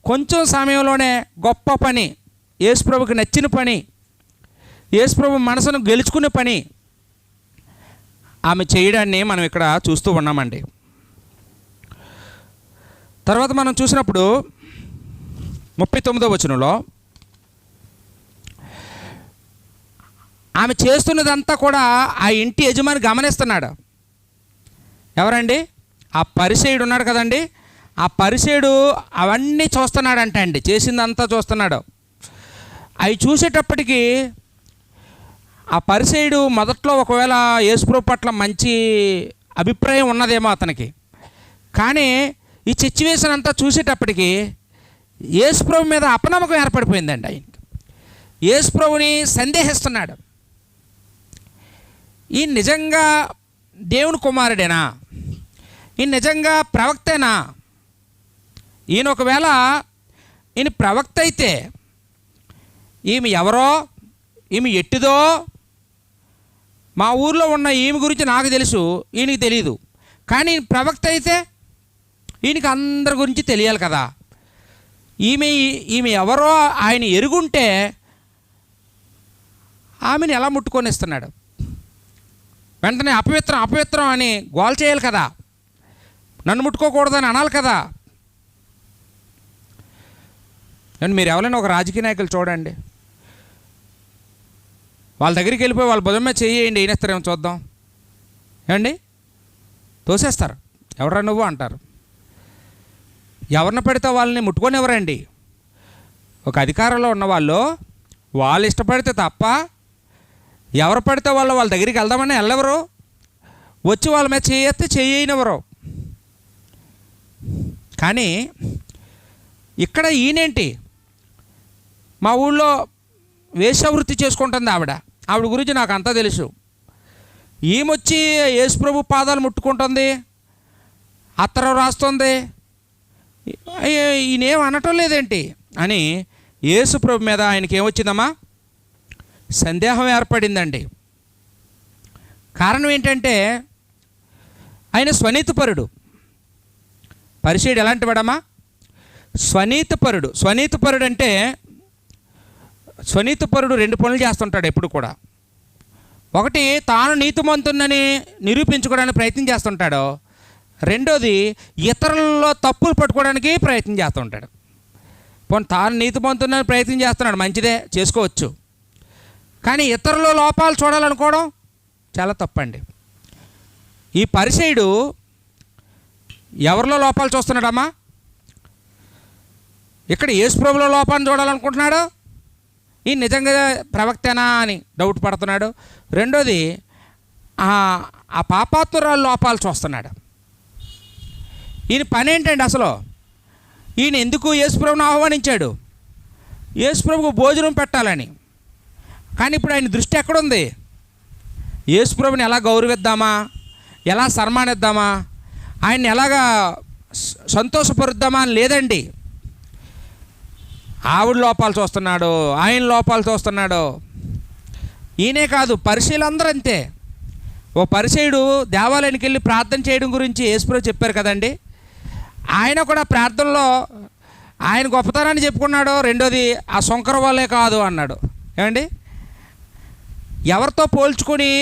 కొంచెం సమయంలోనే గొప్ప పని, యేసుప్రభుకి నచ్చిన పని, యేసుప్రభు మనసును గెలుచుకునే పని ఆమె చేయడాన్ని మనం ఇక్కడ చూస్తూ ఉన్నామండి. తర్వాత మనం చూసినప్పుడు 39వ వచనంలో ఆమె చేస్తున్నదంతా కూడా ఆ ఇంటి యజమాని గమనిస్తున్నాడు. ఎవరండి? ఆ పరిసయ్యుడు ఉన్నాడు కదండి. ఆ పరిసయ్యుడు అవన్నీ చూస్తున్నాడంట అండి, చేసిందంతా చూస్తున్నాడు. అవి చూసేటప్పటికి ఆ పరిసయ్యుడు మొదట్లో ఒకవేళ యేసుప్రభు పట్ల మంచి అభిప్రాయం ఉన్నదేమో అతనికి, కానీ ఈ సిచ్యువేషన్ అంతా చూసేటప్పటికి యేసుప్రభు మీద అపనమ్మకం ఏర్పడిపోయిందండి ఆయనకి. యేసుప్రభుని సందేహిస్తున్నాడు. ఈ నిజంగా దేవుని కుమారుడేనా? ఈ నిజంగా ప్రవక్తేనా? ఈయన ఒకవేళ ఈయన ప్రవక్త అయితే ఈమె ఎవరో, ఈమె ఎట్టిదో, మా ఊర్లో ఉన్న ఈమె గురించి నాకు తెలుసు, ఈయనకి తెలియదు. కానీ ఈయన ప్రవక్త అయితే ఈయనకి అందరి గురించి తెలియాలి కదా. ఈమె ఎవరో ఆయన ఎరుగుంటే ఆమెను ఎలా ముట్టుకొని ఇస్తున్నాడు? వెంటనే అపవిత్రం అని గోల్ చేయాలి కదా, నన్ను ముట్టుకోకూడదని అనాలి కదా. అండ్ మీరు ఎవరైనా ఒక రాజకీయ నాయకులు చూడండి, వాళ్ళ దగ్గరికి వెళ్ళిపోయి వాళ్ళ భుజం మీద చేయండి, ఏనేస్తారేమో చూద్దాం ఏమండి, తోసేస్తారు. ఎవరా నువ్వు అంటారు. ఎవరిని పెడితే వాళ్ళని ముట్టుకొని ఎవరండి? ఒక అధికారంలో ఉన్న వాళ్ళు ఇష్టపడితే తప్ప ఎవరు పడితే వాళ్ళ దగ్గరికి వెళ్దామని వెళ్ళెవరు, వచ్చి వాళ్ళ మీద చేయెత్తే చేయనివ్వరు. కానీ ఇక్కడ ఈయనేంటి, మా ఊళ్ళో వేశ్యావృత్తి చేసుకుంటుంది ఆవిడ గురించి నాకు అంతా తెలుసు. ఈమెచ్చి యేసుప్రభు పాదాలు ముట్టుకుంటుంది, అత్తరం రాస్తుంది, ఈయనేం అనటం లేదేంటి అని యేసుప్రభు మీద ఆయనకి ఏమొచ్చిందమ్మా? సందేహం ఏర్పడిందండి. కారణం ఏంటంటే ఆయన స్వనీతిపరుడు. పరిసయ్యుడు ఎలాంటి వాడమ్మా? స్వనీతిపరుడు అంటే స్వనీతిపరుడు 2 పనులు చేస్తుంటాడు ఎప్పుడు కూడా. ఒకటి, తాను నీతిమంతునని నిరూపించుకోవడానికి ప్రయత్నం చేస్తుంటాడు. రెండోది, ఇతరులలో తప్పులు పట్టుకోవడానికి ప్రయత్నం చేస్తుంటాడు. పోనీ తాను నీతిమంతుడని ప్రయత్నం చేస్తున్నాడు, మంచిదే, చేసుకోవచ్చు. కానీ ఇతరుల లోపాలు చూడాలనుకోవడం చాలా తప్పండి. ఈ పరిసయ్యుడు ఎవరిలో లోపాలు చూస్తున్నాడమ్మా? ఇక్కడ యేసుప్రభులో లోపాన్ని చూడాలనుకుంటున్నాడు. ఈ నిజంగా ప్రవక్తేనా అని డౌట్ పడుతున్నాడు. రెండోది ఆ పాపాత్మురాలు లోపాలు చూస్తున్నాడు. ఈయన పని ఏంటండి అసలు? ఈయన ఎందుకు యేసుప్రభుని ఆహ్వానించాడు? యేసుప్రభుకు భోజనం పెట్టాలని. కానీ ఇప్పుడు ఆయన దృష్టి ఎక్కడుంది? యేసుప్రభుని ఎలా గౌరవిద్దామా, ఎలా సన్మానిద్దామా, ఆయన్ని ఎలాగా సంతోషపరుద్దామా అని లేదండి. ఆవిడ లోపాలు చూస్తున్నాడు, ఆయన లోపాలు చూస్తున్నాడు. ఈయనే కాదు, పరిసయ్యులందరూ అంతే. ఓ పరిసయ్యుడు దేవాలయానికి వెళ్ళి ప్రార్థన చేయడం గురించి యేసుప్రభు చెప్పారు కదండి. ఆయన కూడా ప్రార్థనలో ఆయన గొప్పతనాన్ని చెప్పుకున్నాడు. రెండోది ఆ సొంకర వాళ్ళే కాదు అన్నాడు. ఏమండి, ఎవరితో పోల్చుకొని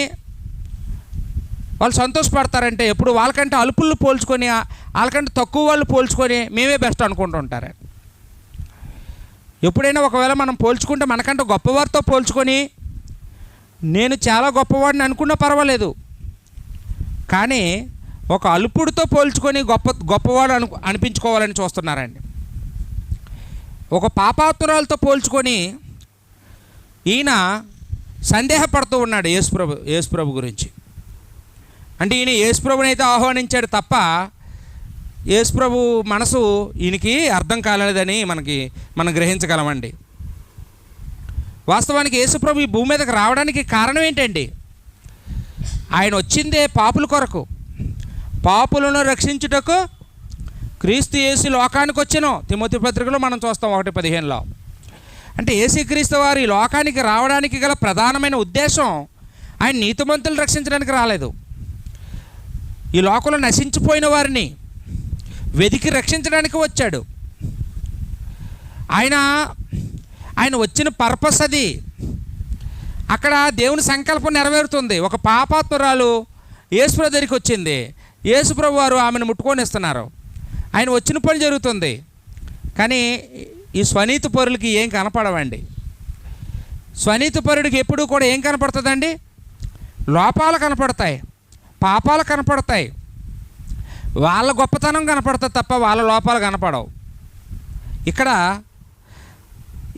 వాళ్ళు సంతోషపడతారంటే ఎప్పుడు వాళ్ళకంటే అల్పులు పోల్చుకొని, వాళ్ళకంటే తక్కువ వాళ్ళు పోల్చుకొని మేమే బెస్ట్ అనుకుంటూ ఉంటారు. ఎప్పుడైనా ఒకవేళ మనం పోల్చుకుంటే మనకంటే గొప్పవారితో పోల్చుకొని నేను చాలా గొప్పవాడిని అనుకున్నా పర్వాలేదు. కానీ ఒక అల్పుడితో పోల్చుకొని గొప్పవాడు అనిపించుకోవాలని చూస్తున్నారండి. ఒక పాపాత్మురాలతో పోల్చుకొని ఈయన సందేహపడుతూ ఉన్నాడు యేసుప్రభు గురించి. అంటే ఈయన యేసుప్రభుని అయితే ఆహ్వానించాడు తప్ప యేసుప్రభు మనసు ఈయనకి అర్థం కాలేదని మనం గ్రహించగలమండి. వాస్తవానికి యేసుప్రభు ఈ భూమి మీదకి రావడానికి కారణం ఏంటండి? ఆయన వచ్చిందే పాపుల కొరకు, పాపులను రక్షించుటకు క్రీస్తు యేసు లోకానికి వచ్చెను. తిమోతి పత్రికలో మనం చూస్తాం 1:15లో. అంటే యేసుక్రీస్తు వారు ఈ లోకానికి రావడానికి గల ప్రధానమైన ఉద్దేశం ఆయన నీతిమంతులను రక్షించడానికి రాలేదు. ఈ లోకంలో నశించిపోయిన వారిని వెతికి రక్షించడానికి వచ్చాడు. ఆయన వచ్చిన పర్పస్ అది. అక్కడ దేవుని సంకల్పం నెరవేరుతుంది. ఒక పాపాత్మురాలు యేసుప్రభు దగ్గరికి వచ్చింది. యేసుప్రభు వారు ఆమెను ముట్టుకొని ఇస్తున్నారు. ఆయన వచ్చిన పని జరుగుతుంది. కానీ ఈ స్వనీతి పరులకి ఏం కనపడవండి. స్వనీతి పరుడికి ఎప్పుడూ కూడా ఏం కనపడుతుందండి? లోపాలు కనపడతాయి, పాపాలు కనపడతాయి, వాళ్ళ గొప్పతనం కనపడుతుంది తప్ప వాళ్ళ లోపాలు కనపడవు. ఇక్కడ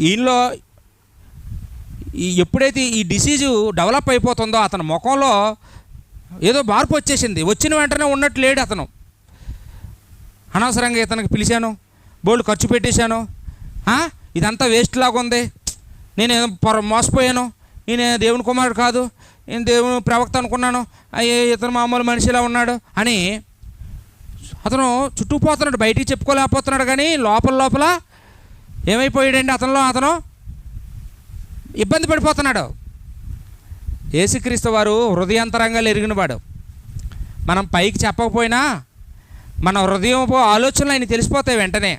ఈయనలో ఎప్పుడైతే ఈ డిసీజు డెవలప్ అయిపోతుందో అతని ముఖంలో ఏదో మార్పు వచ్చేసింది. వచ్చిన వెంటనే ఉన్నట్టు లేడు అతను. అనవసరంగా ఇతనికి పిలిచాను, బోల్డ్ ఖర్చు పెట్టేశాను, ఇదంతా వేస్ట్ లాగా ఉంది, నేను మోసపోయాను, ఈయన దేవుని కుమారుడు కాదు, నేను దేవుని ప్రవక్త అనుకున్నాను, అయ్యే ఇతను మామూలు మనిషిలా ఉన్నాడు అని అతను చుట్టూ పోతున్నాడు. బయటికి చెప్పుకోలేకపోతున్నాడు. కానీ లోపల ఏమైపోయాడండి? అతను ఇబ్బంది పడిపోతున్నాడు. యేసుక్రీస్తు వారు హృదయాంతరంగాలు ఎరిగినవాడు. మనం పైకి చెప్పకపోయినా మన హృదయం ఆలోచనలు ఆయన తెలిసిపోతాయి వెంటనే.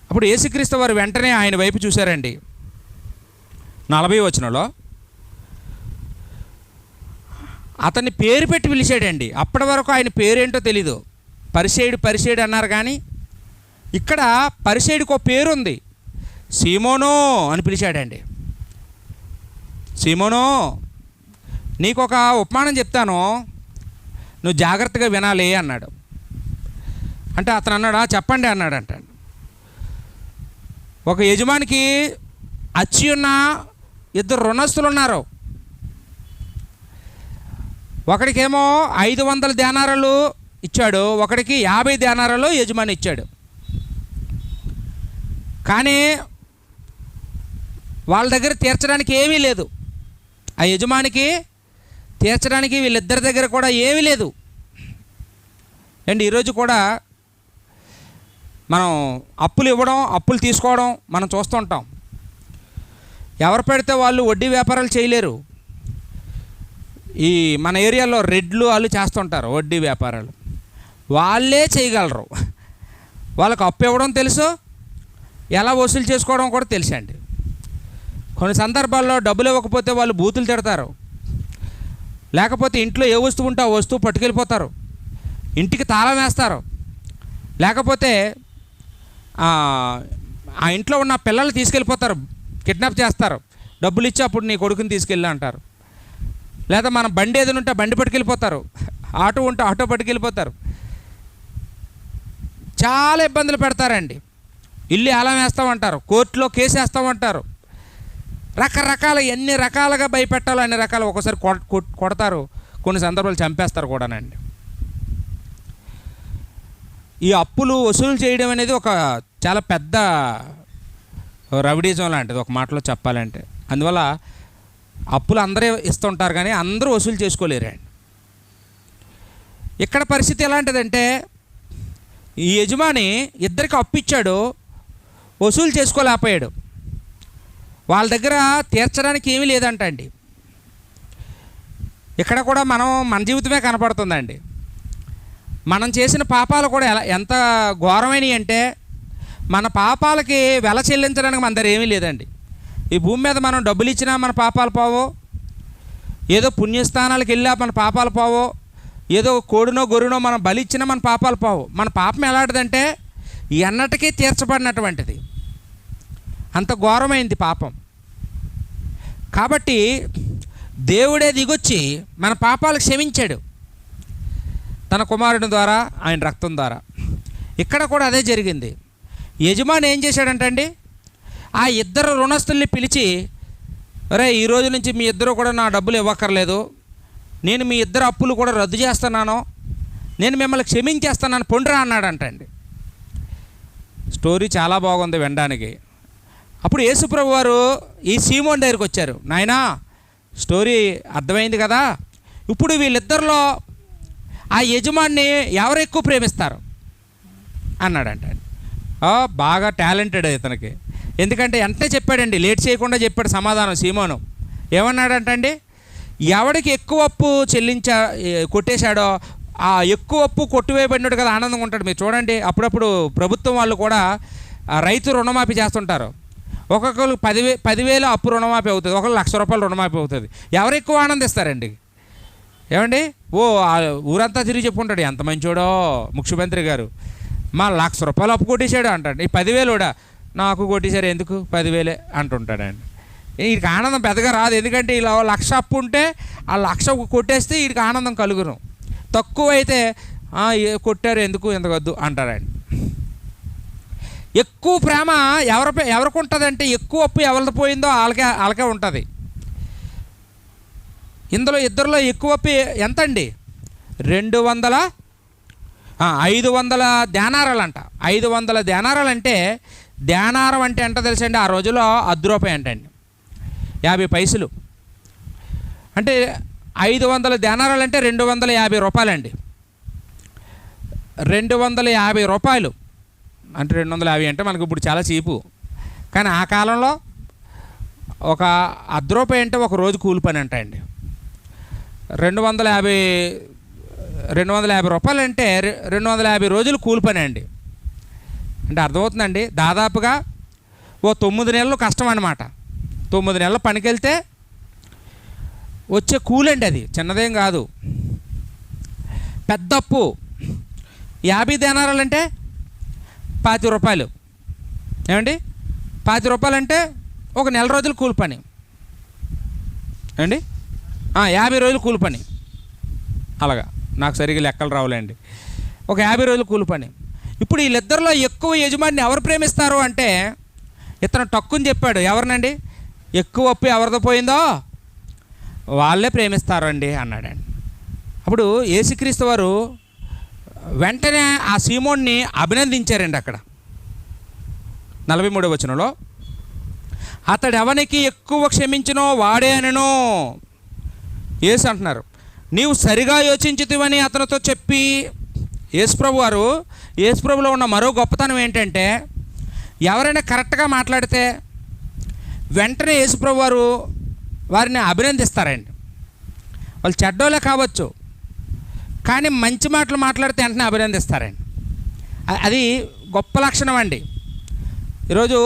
అప్పుడు యేసుక్రీస్తు వారు వెంటనే ఆయన వైపు చూశారండి. 40వ వచనంలో అతన్ని పేరు పెట్టి పిలిచాడండి. అప్పటి వరకు ఆయన పేరేంటో తెలీదు. పరిసయ్యుడు అన్నారు. కానీ ఇక్కడ పరిసయ్యుడికి ఒక పేరు ఉంది. సీమోను అని పిలిచాడండి. సీమోను, నీకు ఒక ఉపమానం చెప్తాను, నువ్వు జాగ్రత్తగా వినాలి అన్నాడు. అంటే అతను అన్నాడా? చెప్పండి అన్నాడంట. ఒక యజమానికి అచ్చి ఉన్న 2 రుణస్తులు ఉన్నారు. ఒకడికేమో 500 దేనారాలు ఇచ్చాడు, ఒకడికి 50 దేనారాలు యజమాని ఇచ్చాడు. కానీ వాళ్ళ దగ్గర తీర్చడానికి ఏమీ లేదు. ఆ యజమానికి తీర్చడానికి వీళ్ళిద్దరి దగ్గర కూడా ఏమీ లేదు అండి. ఈరోజు కూడా మనం అప్పులు ఇవ్వడం, అప్పులు తీసుకోవడం మనం చూస్తుంటాం. ఎవరు పెడితే వాళ్ళు వడ్డీ వ్యాపారాలు చేయలేరు. ఈ మన ఏరియాలో రెడ్లు వాళ్ళు చేస్తుంటారు వడ్డీ వ్యాపారాలు. వాళ్ళే చేయగలరు. వాళ్ళకు అప్పు ఇవ్వడం తెలుసు, ఎలా వసూలు చేసుకోవడం కూడా తెలుసండి. కొన్ని సందర్భాల్లో డబ్బులు ఇవ్వకపోతే వాళ్ళు బూతులు తిడతారు. లేకపోతే ఇంట్లో ఏ వస్తువు ఉంటే ఆ వస్తువు పట్టుకెళ్ళిపోతారు, ఇంటికి తాళం వేస్తారు. లేకపోతే ఆ ఇంట్లో ఉన్న పిల్లల్ని తీసుకెళ్ళిపోతారు, కిడ్నాప్ చేస్తారు, డబ్బులు ఇచ్చి అప్పుడు నీ కొడుకుని తీసుకెళ్ళి అంటారు. లేదా మన బండి ఏదైనా ఉంటే బండి పట్టుకెళ్ళిపోతారు, ఆటో ఉంటే ఆటో పట్టుకెళ్ళిపోతారు. చాలా ఇబ్బందులు పెడతారండి. ఇల్లు ఏలం వేస్తామంటారు, కోర్టులో కేసు వేస్తామంటారు. రకరకాల ఎన్ని రకాలుగా భయపెట్టాలో అన్ని రకాలు. ఒక్కోసారి కొడతారు, కొన్ని సందర్భాలు చంపేస్తారు కూడానండి. ఈ అప్పులు వసూలు చేయడం అనేది ఒక చాలా పెద్ద రౌడీజం లాంటిది ఒక మాటలో చెప్పాలంటే. అందువల్ల అప్పులు అందరూ ఇస్తుంటారు కానీ అందరూ వసూలు చేసుకోలేరండి. ఇక్కడ పరిస్థితి ఎలాంటిదంటే, ఈ యజమాని ఇద్దరికి అప్పు ఇచ్చాడు, వసూలు చేసుకోలేకపోయాడు. వాళ్ళ దగ్గర తీర్చడానికి ఏమీ లేదంట అండి. ఇక్కడ కూడా మన జీవితమే కనపడుతుందండి. మనం చేసిన పాపాలు కూడా ఎంత ఘోరమైనవి అంటే, మన పాపాలకి వెల చెల్లించడానికి మన దగ్గర ఏమీ లేదండి. ఈ భూమి మీద మనం డబ్బులు ఇచ్చినా మన పాపాలు పోవో, ఏదో పుణ్యస్థానాలకు వెళ్ళా మన పాపాలు పోవో, ఏదో కోడినో గొర్రెనో మనం బలి ఇచ్చినా మన పాపాలు పోవు. మన పాపం ఎలాంటిదంటే ఎన్నటికీ తీర్చబడినటువంటిది, అంత ఘోరమైంది పాపం. కాబట్టి దేవుడే దిగొచ్చి మన పాపాలు క్షమించాడు తన కుమారుని ద్వారా, ఆయన రక్తం ద్వారా. ఇక్కడ కూడా అదే జరిగింది. యజమాని ఏం చేశాడంటండి, ఆ ఇద్దరు రుణస్తుల్ని పిలిచి, అరే ఈ రోజు నుంచి మీ ఇద్దరు కూడా నా డబ్బులు ఇవ్వక్కర్లేదు, నేను మీ ఇద్దరు అప్పులు కూడా రద్దు చేస్తున్నాను, నేను మిమ్మల్ని క్షమించేస్తున్నాను, పొండిరా అన్నాడంటండి. స్టోరీ చాలా బాగుంది వినడానికి. అప్పుడు యేసుప్రభు వారు ఈ సీమోన్ దగ్గరికి వచ్చారు. నాయనా, స్టోరీ అర్థమైంది కదా, ఇప్పుడు వీళ్ళిద్దరిలో ఆ యజమాన్ని ఎవరు ఎక్కువ ప్రేమిస్తారు అన్నాడంట. బాగా టాలెంటెడ్ ఇతనికి, ఎందుకంటే వెంటనే చెప్పాడండి, లేట్ చేయకుండా చెప్పాడు సమాధానం సీమోను. ఏమన్నాడంటండి, ఎవడికి ఎక్కువ అప్పు కొట్టేశాడో ఆ ఎక్కువ అప్పు కొట్టివేయబడినాడు కదా ఆనందంగా ఉంటాడు. మీరు చూడండి, అప్పుడప్పుడు ప్రభుత్వం వాళ్ళు కూడా రైతు రుణమాఫీ చేస్తుంటారు. ఒక్కొక్కరు 10,000 అప్పు రుణమాఫీ అవుతుంది, ఒకరు ₹1,00,000 రుణమాఫీ అవుతుంది. ఎవరు ఎక్కువ ఆనందిస్తారండి? ఏమండి, ఊరంతా తిరిగి చెప్పుకుంటాడు, ఎంత మంచోడో ముఖ్యమంత్రి గారు, మా ₹1,00,000 అప్పు కొట్టేశాడు అంటాడు. ఈ 10,000 నాకు కొట్టేశారు, ఎందుకు 10,000 అంటుంటాడండి. వీడికి ఆనందం పెద్దగా రాదు, ఎందుకంటే ఇలా 1,00,000 అప్పు ఉంటే ఆ 1,00,000 కొట్టేస్తే వీడికి ఆనందం కలుగును. తక్కువ అయితే కొట్టారు ఎందుకు, ఎంత వద్దు అంటారండి. ఎక్కువ ప్రేమ ఎవరికి ఉంటుందంటే, ఎక్కువ అప్పు ఎవరిది పోయిందో వాళ్ళకే ఉంటుంది. ఇందులో ఇద్దరిలో ఎక్కువ అప్పు ఎంత అండి? 500 దేనారాలు అంట. 500 దేనారాలు అంటే, దేనారం అంటే ఎంత తెలుసండి? ఆ రోజుల్లో ₹10 అంటండి, 50 పైసలు. అంటే 500 దేనారాలు అంటే ₹250 అండి. ₹250 అంటే 250 అంటే మనకు ఇప్పుడు చాలా చీపు, కానీ ఆ కాలంలో ఒక ₹10 అంటే ఒక రోజు కూలి పని అంట అండి. 250 రూపాయలు అంటే 250 రోజులు కూలి పని అండి. అంటే అర్థమవుతుందండి, దాదాపుగా ఓ 9 నెలలు కష్టం అన్నమాట. 9 నెలల పనికి వెళ్తే వచ్చే కూలండి, అది చిన్నదేం కాదు. పెద్ద అప్పు 50 దేనారాలు అంటే ₹50. ఏమండి, ₹50 అంటే ఒక నెల రోజులు కూలి పని అండి. 50 రోజులు కూలి పని, అలాగా నాకు సరిగ్గా లెక్కలు రావులేండి. ఒక 50 రోజులు కూలి పని. ఇప్పుడు వీళ్ళిద్దరిలో ఎక్కువ యజమానిని ఎవరు ప్రేమిస్తారు అంటే, ఇతను టక్కుని చెప్పాడు, ఎవరినండి? ఎక్కువ అప్పు ఎవరితో పోయిందో వాళ్ళే ప్రేమిస్తారండి అన్నాడండి. అప్పుడు యేసుక్రీస్తు వారు వెంటనే ఆ సీమోన్ని అభినందించారండి. అక్కడ 43వ వచనంలో, అతడు ఎవనికి ఎక్కువ క్షమించినో వాడే అనను యేసు అంటున్నారు. నీవు సరిగా యోచించుతివని అతనితో చెప్పి, యేసుప్రభులో ఉన్న మరో గొప్పతనం ఏంటంటే, ఎవరైనా కరెక్ట్గా మాట్లాడితే వెంటనే యేసుప్రభు వారు వారిని అభినందిస్తారండి. వాళ్ళు చెడ్డోళ్ళే కావచ్చు, కానీ మంచి మాటలు మాట్లాడితే వెంటనే అభినందిస్తారండి. అది గొప్ప లక్షణం అండి. ఈరోజు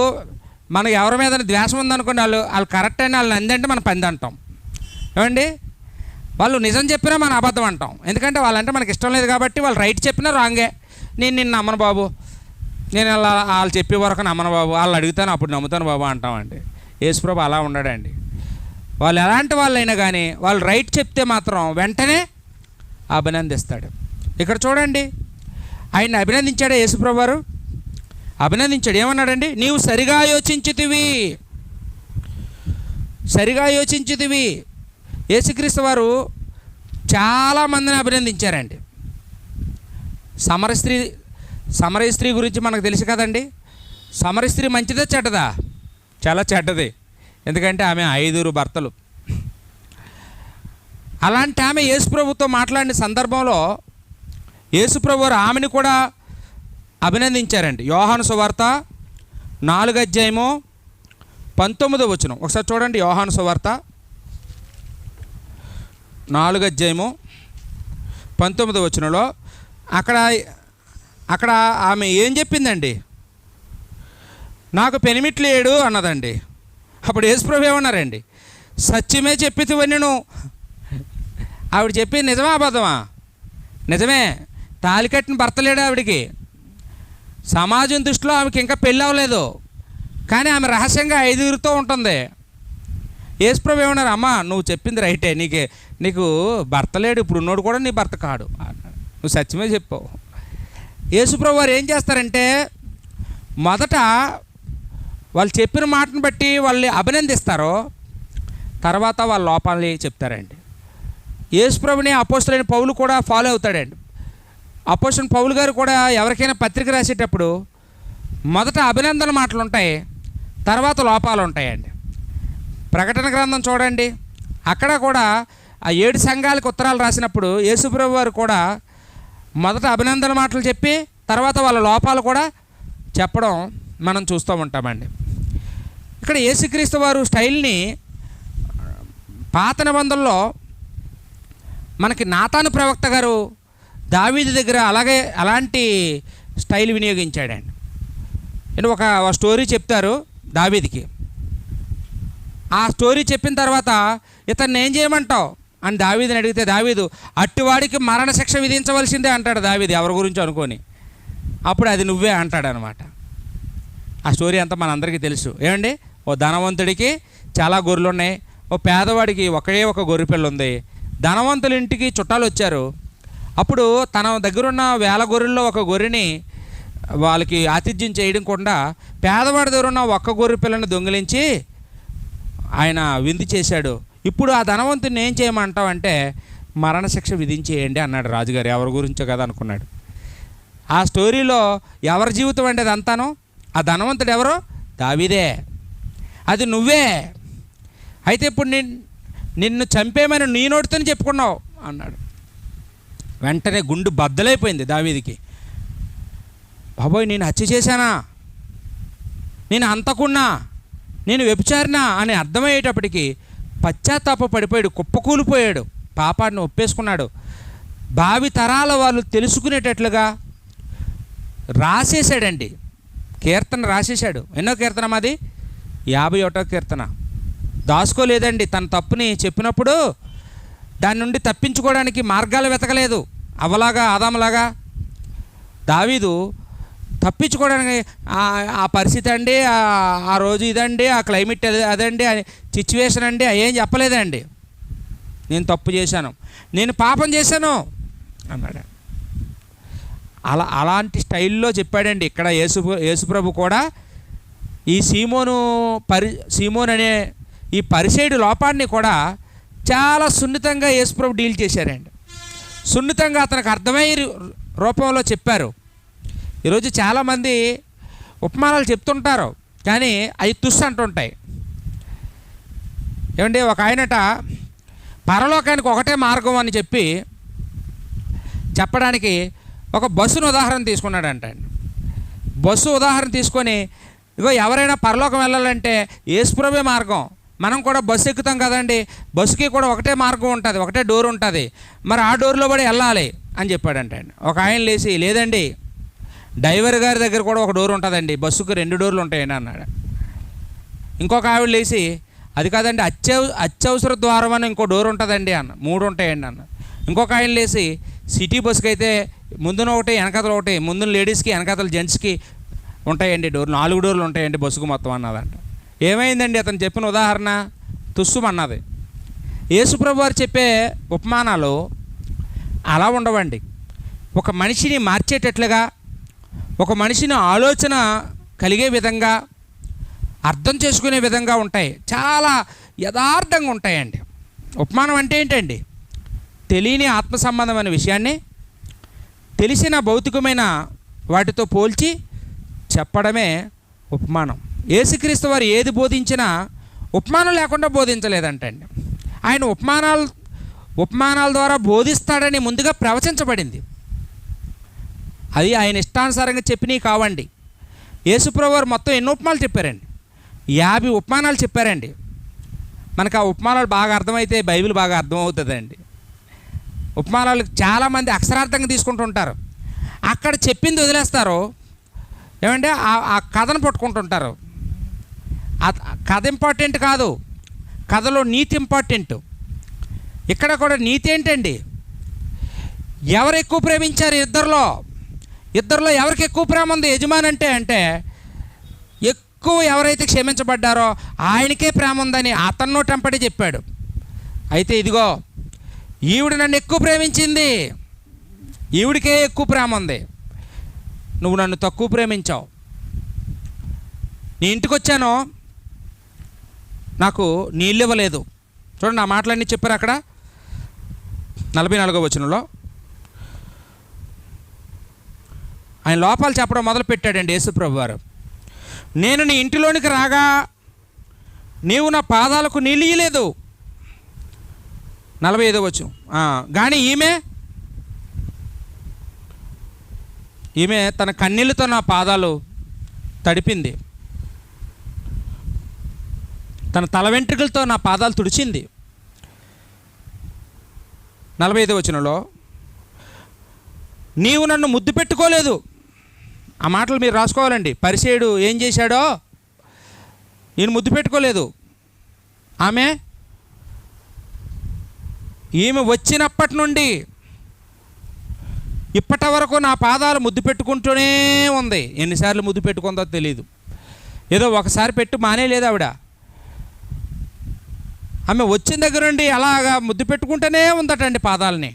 మనకు ఎవరి మీద ద్వేషం ఉందనుకోండి, వాళ్ళు కరెక్ట్ అయినా వాళ్ళని అందంటే మనం పంది అంటాం. ఏమండి, వాళ్ళు నిజం చెప్పినా మనం అబద్ధం అంటాం. ఎందుకంటే వాళ్ళంటే మనకి ఇష్టం లేదు కాబట్టి, వాళ్ళు రైట్ చెప్పినా రాంగే. నేను నిన్ను నమ్మను బాబు, నేను అలా వాళ్ళు చెప్పే వరకు నమ్మను బాబు, వాళ్ళు అడుగుతాను అప్పుడు నమ్ముతాను బాబు అంటామండి. యేసుప్రభు అలా ఉండడండి. వాళ్ళు ఎలాంటి వాళ్ళైనా కానీ వాళ్ళు రైట్ చెప్తే మాత్రం వెంటనే అభినందిస్తాడు. ఇక్కడ చూడండి, ఆయన అభినందించాడు యేసుప్రభు వారు, అభినందించాడు. ఏమన్నాడండి? నీవు సరిగా యోచించితివి, సరిగా యోచించితివి. యేసుక్రీస్తు వారు చాలామందిని అభినందించారండి. సమరయ స్త్రీ గురించి మనకు తెలుసు కదండి. సమరయ స్త్రీ మంచిదా చెడ్డదా? చాలా చెడ్డది. ఎందుకంటే ఆమె 5 భర్తలు. అలాంటి ఆమె యేసుప్రభుతో మాట్లాడిన సందర్భంలో యేసుప్రభు వారు ఆమెను కూడా అభినందించారండి. యోహాను సువార్త 4:19 ఒకసారి చూడండి. యోహాను సువార్త 4:19 అక్కడ ఆమె ఏం చెప్పిందండి? నాకు పెనిమిట్లు లేడు అన్నదండి. అప్పుడు యేసుప్రభు ఏమన్నారండి? సత్యమే చెప్పితివని నువ్వు. ఆవిడ చెప్పింది నిజమా అబద్ధమా? నిజమే. తాళి కట్టిన భర్త లేడు ఆవిడికి. సమాజం దృష్టిలో ఆమెకి ఇంకా పెళ్ళి అవ్వలేదు, కానీ ఆమె రహస్యంగా 5 ఉంటుంది. యేసుప్రభు ఏమన్నారు? అమ్మా నువ్వు చెప్పింది రైటే, నీకు భర్త లేడు, ఇప్పుడు ఉన్నోడు కూడా నీ భర్త కాడు అన్నాడు. నువ్వు సత్యమే చెప్పావు. యేసుప్రభు వారు ఏం చేస్తారంటే మొదట వాళ్ళు చెప్పిన మాటను బట్టి వాళ్ళని అభినందిస్తారో, తర్వాత వాళ్ళ లోపాలని చెప్తారండి. యేసుప్రభుని అపోస్తలుడైన పౌలు కూడా ఫాలో అవుతాడండి. అపోస్తలుడైన పౌలు గారు కూడా ఎవరికైనా పత్రిక రాసేటప్పుడు మొదట అభినందన మాటలు ఉంటాయి, తర్వాత లోపాలు ఉంటాయండి. ప్రకటన గ్రంథం చూడండి, అక్కడ కూడా ఆ 7 సంఘాలకు ఉత్తరాలు రాసినప్పుడు యేసుప్రభు వారు కూడా మొదట అభినందన మాటలు చెప్పి తర్వాత వాళ్ళ లోపాలు కూడా చెప్పడం మనం చూస్తూ ఉంటామండి. ఇక్కడ యేసుక్రీస్తు వారు స్టైల్ని పాత నిబంధనలో మనకి నాతాను ప్రవక్త గారు దావీదు దగ్గర అలాంటి స్టైల్ వినియోగించాడండి. ఒక స్టోరీ చెప్తారు దావీదుకి. ఆ స్టోరీ చెప్పిన తర్వాత ఇతన్ని ఏం చేయమంటావు అని దావీదుని అడిగితే, దావీదు అట్టివాడికి మరణశిక్ష విధించవలసిందే అంటాడు దావీదు ఎవరి గురించి అనుకొని. అప్పుడు అది నువ్వే అంటాడనమాట. ఆ స్టోరీ అంతా మనందరికీ తెలుసు. ఏమండి, ఓ ధనవంతుడికి చాలా గొర్రెలు ఉన్నాయి, ఓ పేదవాడికి ఒకే ఒక గొర్రె పిల్ల ఉంది. ధనవంతుల ఇంటికి చుట్టాలు వచ్చారు. అప్పుడు తన దగ్గరున్న 1000 గొర్రెల్లో ఒక గొర్రెని వాళ్ళకి ఆతిథ్యం చేయకుండా పేదవాడి దగ్గర ఉన్న ఒక్క గొర్రె పిల్లని దొంగిలించి ఆయన విందు చేశాడు. ఇప్పుడు ఆ ధనవంతుని ఏం చేయమంటావు అంటే మరణశిక్ష విధించేయండి అన్నాడు రాజుగారు. ఎవరి గురించో కదా అనుకున్నాడు. ఆ స్టోరీలో ఎవరి జీవితం అంటే అదంతాను? ఆ ధనవంతుడు ఎవరు? దావీదే. అది నువ్వే. అయితే ఇప్పుడు నిన్ను చంపేమని నీ నోటితోనే చెప్పుకున్నావు అన్నాడు. వెంటనే గుండు బద్దలైపోయింది దావీదికి. బాబోయ్, నేను హత్య చేశానా, నేను అంతకున్నా, నేను వ్యభిచారినా అని అర్థమయ్యేటప్పటికి పశ్చాత్తాప పడిపోయాడు, కుప్పకూలిపోయాడు, పాపాన్ని ఒప్పేసుకున్నాడు. భావి తరాల వాళ్ళు తెలుసుకునేటట్లుగా రాసేసాడండి. కీర్తన రాసేశాడు. ఎన్నో కీర్తన మాది? 51వ కీర్తన. దాచుకోలేదండి. తన తప్పుని చెప్పినప్పుడు దాని నుండి తప్పించుకోవడానికి మార్గాలు వెతకలేదు. అవలాగా ఆదాములాగా దావీదు తప్పించుకోవడానికి ఆ పరిస్థితి అండి, ఆ రోజు ఇదండి, ఆ క్లైమేట్ అదండి, సిచ్యువేషన్ అండి ఏం చెప్పలేదండి. నేను తప్పు చేశాను, నేను పాపం చేశాను అన్నాడు. అలాంటి స్టైల్లో చెప్పాడండి. ఇక్కడ యేసుప్రభు కూడా ఈ సీమోన్ అనే ఈ పరిసైడు లోపాన్ని కూడా చాలా సున్నితంగా యేసుప్రభు డీల్ చేశారండి. సున్నితంగా అతనికి అర్థమయ్యే రూపంలో చెప్పారు. ఈరోజు చాలామంది ఉపమానాలు చెప్తుంటారు, కానీ అవి తుస్సు అంటుంటాయి. ఏమంటే ఒక ఆయనట పరలోకానికి ఒకటే మార్గం అని చెప్పడానికి ఒక బస్సును ఉదాహరణ తీసుకున్నాడంట. బస్సు ఉదాహరణ తీసుకొని, ఇగో ఎవరైనా పరలోకం వెళ్ళాలంటే యేసుప్రభువే మార్గం, మనం కూడా బస్సు ఎక్కుతాం కదండి, బస్సుకి కూడా ఒకటే మార్గం ఉంటుంది, ఒకటే డోర్ ఉంటుంది, మరి ఆ డోర్లో పడి వెళ్ళాలి అని చెప్పాడంట. ఒక ఆయన లేచి, లేదండి డ్రైవర్ గారి దగ్గర కూడా ఒక డోర్ ఉంటుందండి, బస్సుకు 2 డోర్లు ఉంటాయండి అన్నాడు. ఇంకొక ఆవిడ లేచి, అది కాదండి అత్యవసర ద్వారం అని ఇంకో డోర్ ఉంటుందండి అన్న, 3 ఉంటాయండి అన్న. ఇంకొక ఆయన లేచి, సిటీ బస్సుకి అయితే ముందున ఒకటి వెనకతలు ఒకటి, ముందున లేడీస్కి వెనకతలు జెంట్స్కి ఉంటాయండి డోర్లు, 4 డోర్లు ఉంటాయండి బస్సుకు మొత్తం అన్నదంట. ఏమైందండి అతను చెప్పిన ఉదాహరణ? తుస్సుమన్నది. యేసుప్రభు వారు చెప్పే ఉపమానాలు అలా ఉండవండి. ఒక మనిషిని మార్చేటట్లుగా, ఒక మనిషిని ఆలోచన కలిగే విధంగా, అర్థం చేసుకునే విధంగా ఉంటాయి. చాలా యథార్థంగా ఉంటాయండి. ఉపమానం అంటే ఏంటండి? తెలియని ఆత్మ సంబంధమైన విషయాన్ని తెలిసిన భౌతికమైన వాటితో పోల్చి చెప్పడమే ఉపమానం. యేసుక్రీస్తు వారు ఏది బోధించినా ఉపమానం లేకుండా బోధించలేదంటండి. ఆయన ఉపమానాల ద్వారా బోధిస్తాడని ముందుగా ప్రవచించబడింది. అది ఆయన ఇష్టానుసారంగా చెప్పినవి కావండి. యేసుప్రభు వారు మొత్తం ఎన్ని ఉపమానాలు చెప్పారండి? 50 ఉపమానాలు చెప్పారండి. మనకు ఆ ఉపమానాలు బాగా అర్థమైతే బైబిల్ బాగా అర్థమవుతుందండి. ఉపమానాలు చాలామంది అక్షరార్థంగా తీసుకుంటుంటారు, అక్కడ చెప్పింది వదిలేస్తారు. ఏమంటే ఆ కథను పట్టుకుంటుంటారు. కథ ఇంపార్టెంట్ కాదు, కథలో నీతి ఇంపార్టెంట్. ఇక్కడ కూడా నీతి ఏంటండి? ఎవరు ఎక్కువ ప్రేమించారు? ఇద్దరిలో ఎవరికి ఎక్కువ ప్రేమ ఉంది? యజమాని అంటే ఎక్కువ ఎవరైతే క్షమించబడ్డారో ఆయనకే ప్రేమ ఉందని అతన్నో టెంపడి చెప్పాడు. అయితే ఇదిగో ఈవిడ నన్ను ఎక్కువ ప్రేమించింది, ఈవిడికే ఎక్కువ ప్రేమ ఉంది, నువ్వు నన్ను తక్కువ ప్రేమించావు. నీ ఇంటికి వచ్చాను, నాకు నీళ్ళు ఇవ్వలేదు. చూడండి, ఆ మాటలన్నీ చెప్పారు అక్కడ 44వ వచనంలో. ఆయన లోపాలు చెప్పడం మొదలు పెట్టాడండి యేసుప్రభు వారు. నేను నీ ఇంటిలోనికి రాగా నీవు నా పాదాలకు నీళ్ళు ఇయ్యలేదు. 45వ వచనం. కానీ ఈమె తన కన్నీళ్ళతో నా పాదాలు తడిపింది, తన తల వెంట్రుకలతో నా పాదాలు తుడిచింది. 45వ వచనంలో నీవు నన్ను ముద్దు పెట్టుకోలేదు. ఆ మాటలు మీరు రాసుకోవాలండి. పరిసేయుడు ఏం చేశాడో, ఈయన ముద్దు పెట్టుకోలేదు. ఈమె వచ్చినప్పటి నుండి ఇప్పటి వరకు నా పాదాలు ముద్దు పెట్టుకుంటూనే ఉంది. ఎన్నిసార్లు ముద్దు పెట్టుకుందో తెలియదు. ఏదో ఒకసారి పెట్టు మానేలేదు ఆవిడ. ఆమె వచ్చిన దగ్గర నుండి అలాగా ముద్దు పెట్టుకుంటూనే ఉందటండి పాదాలని.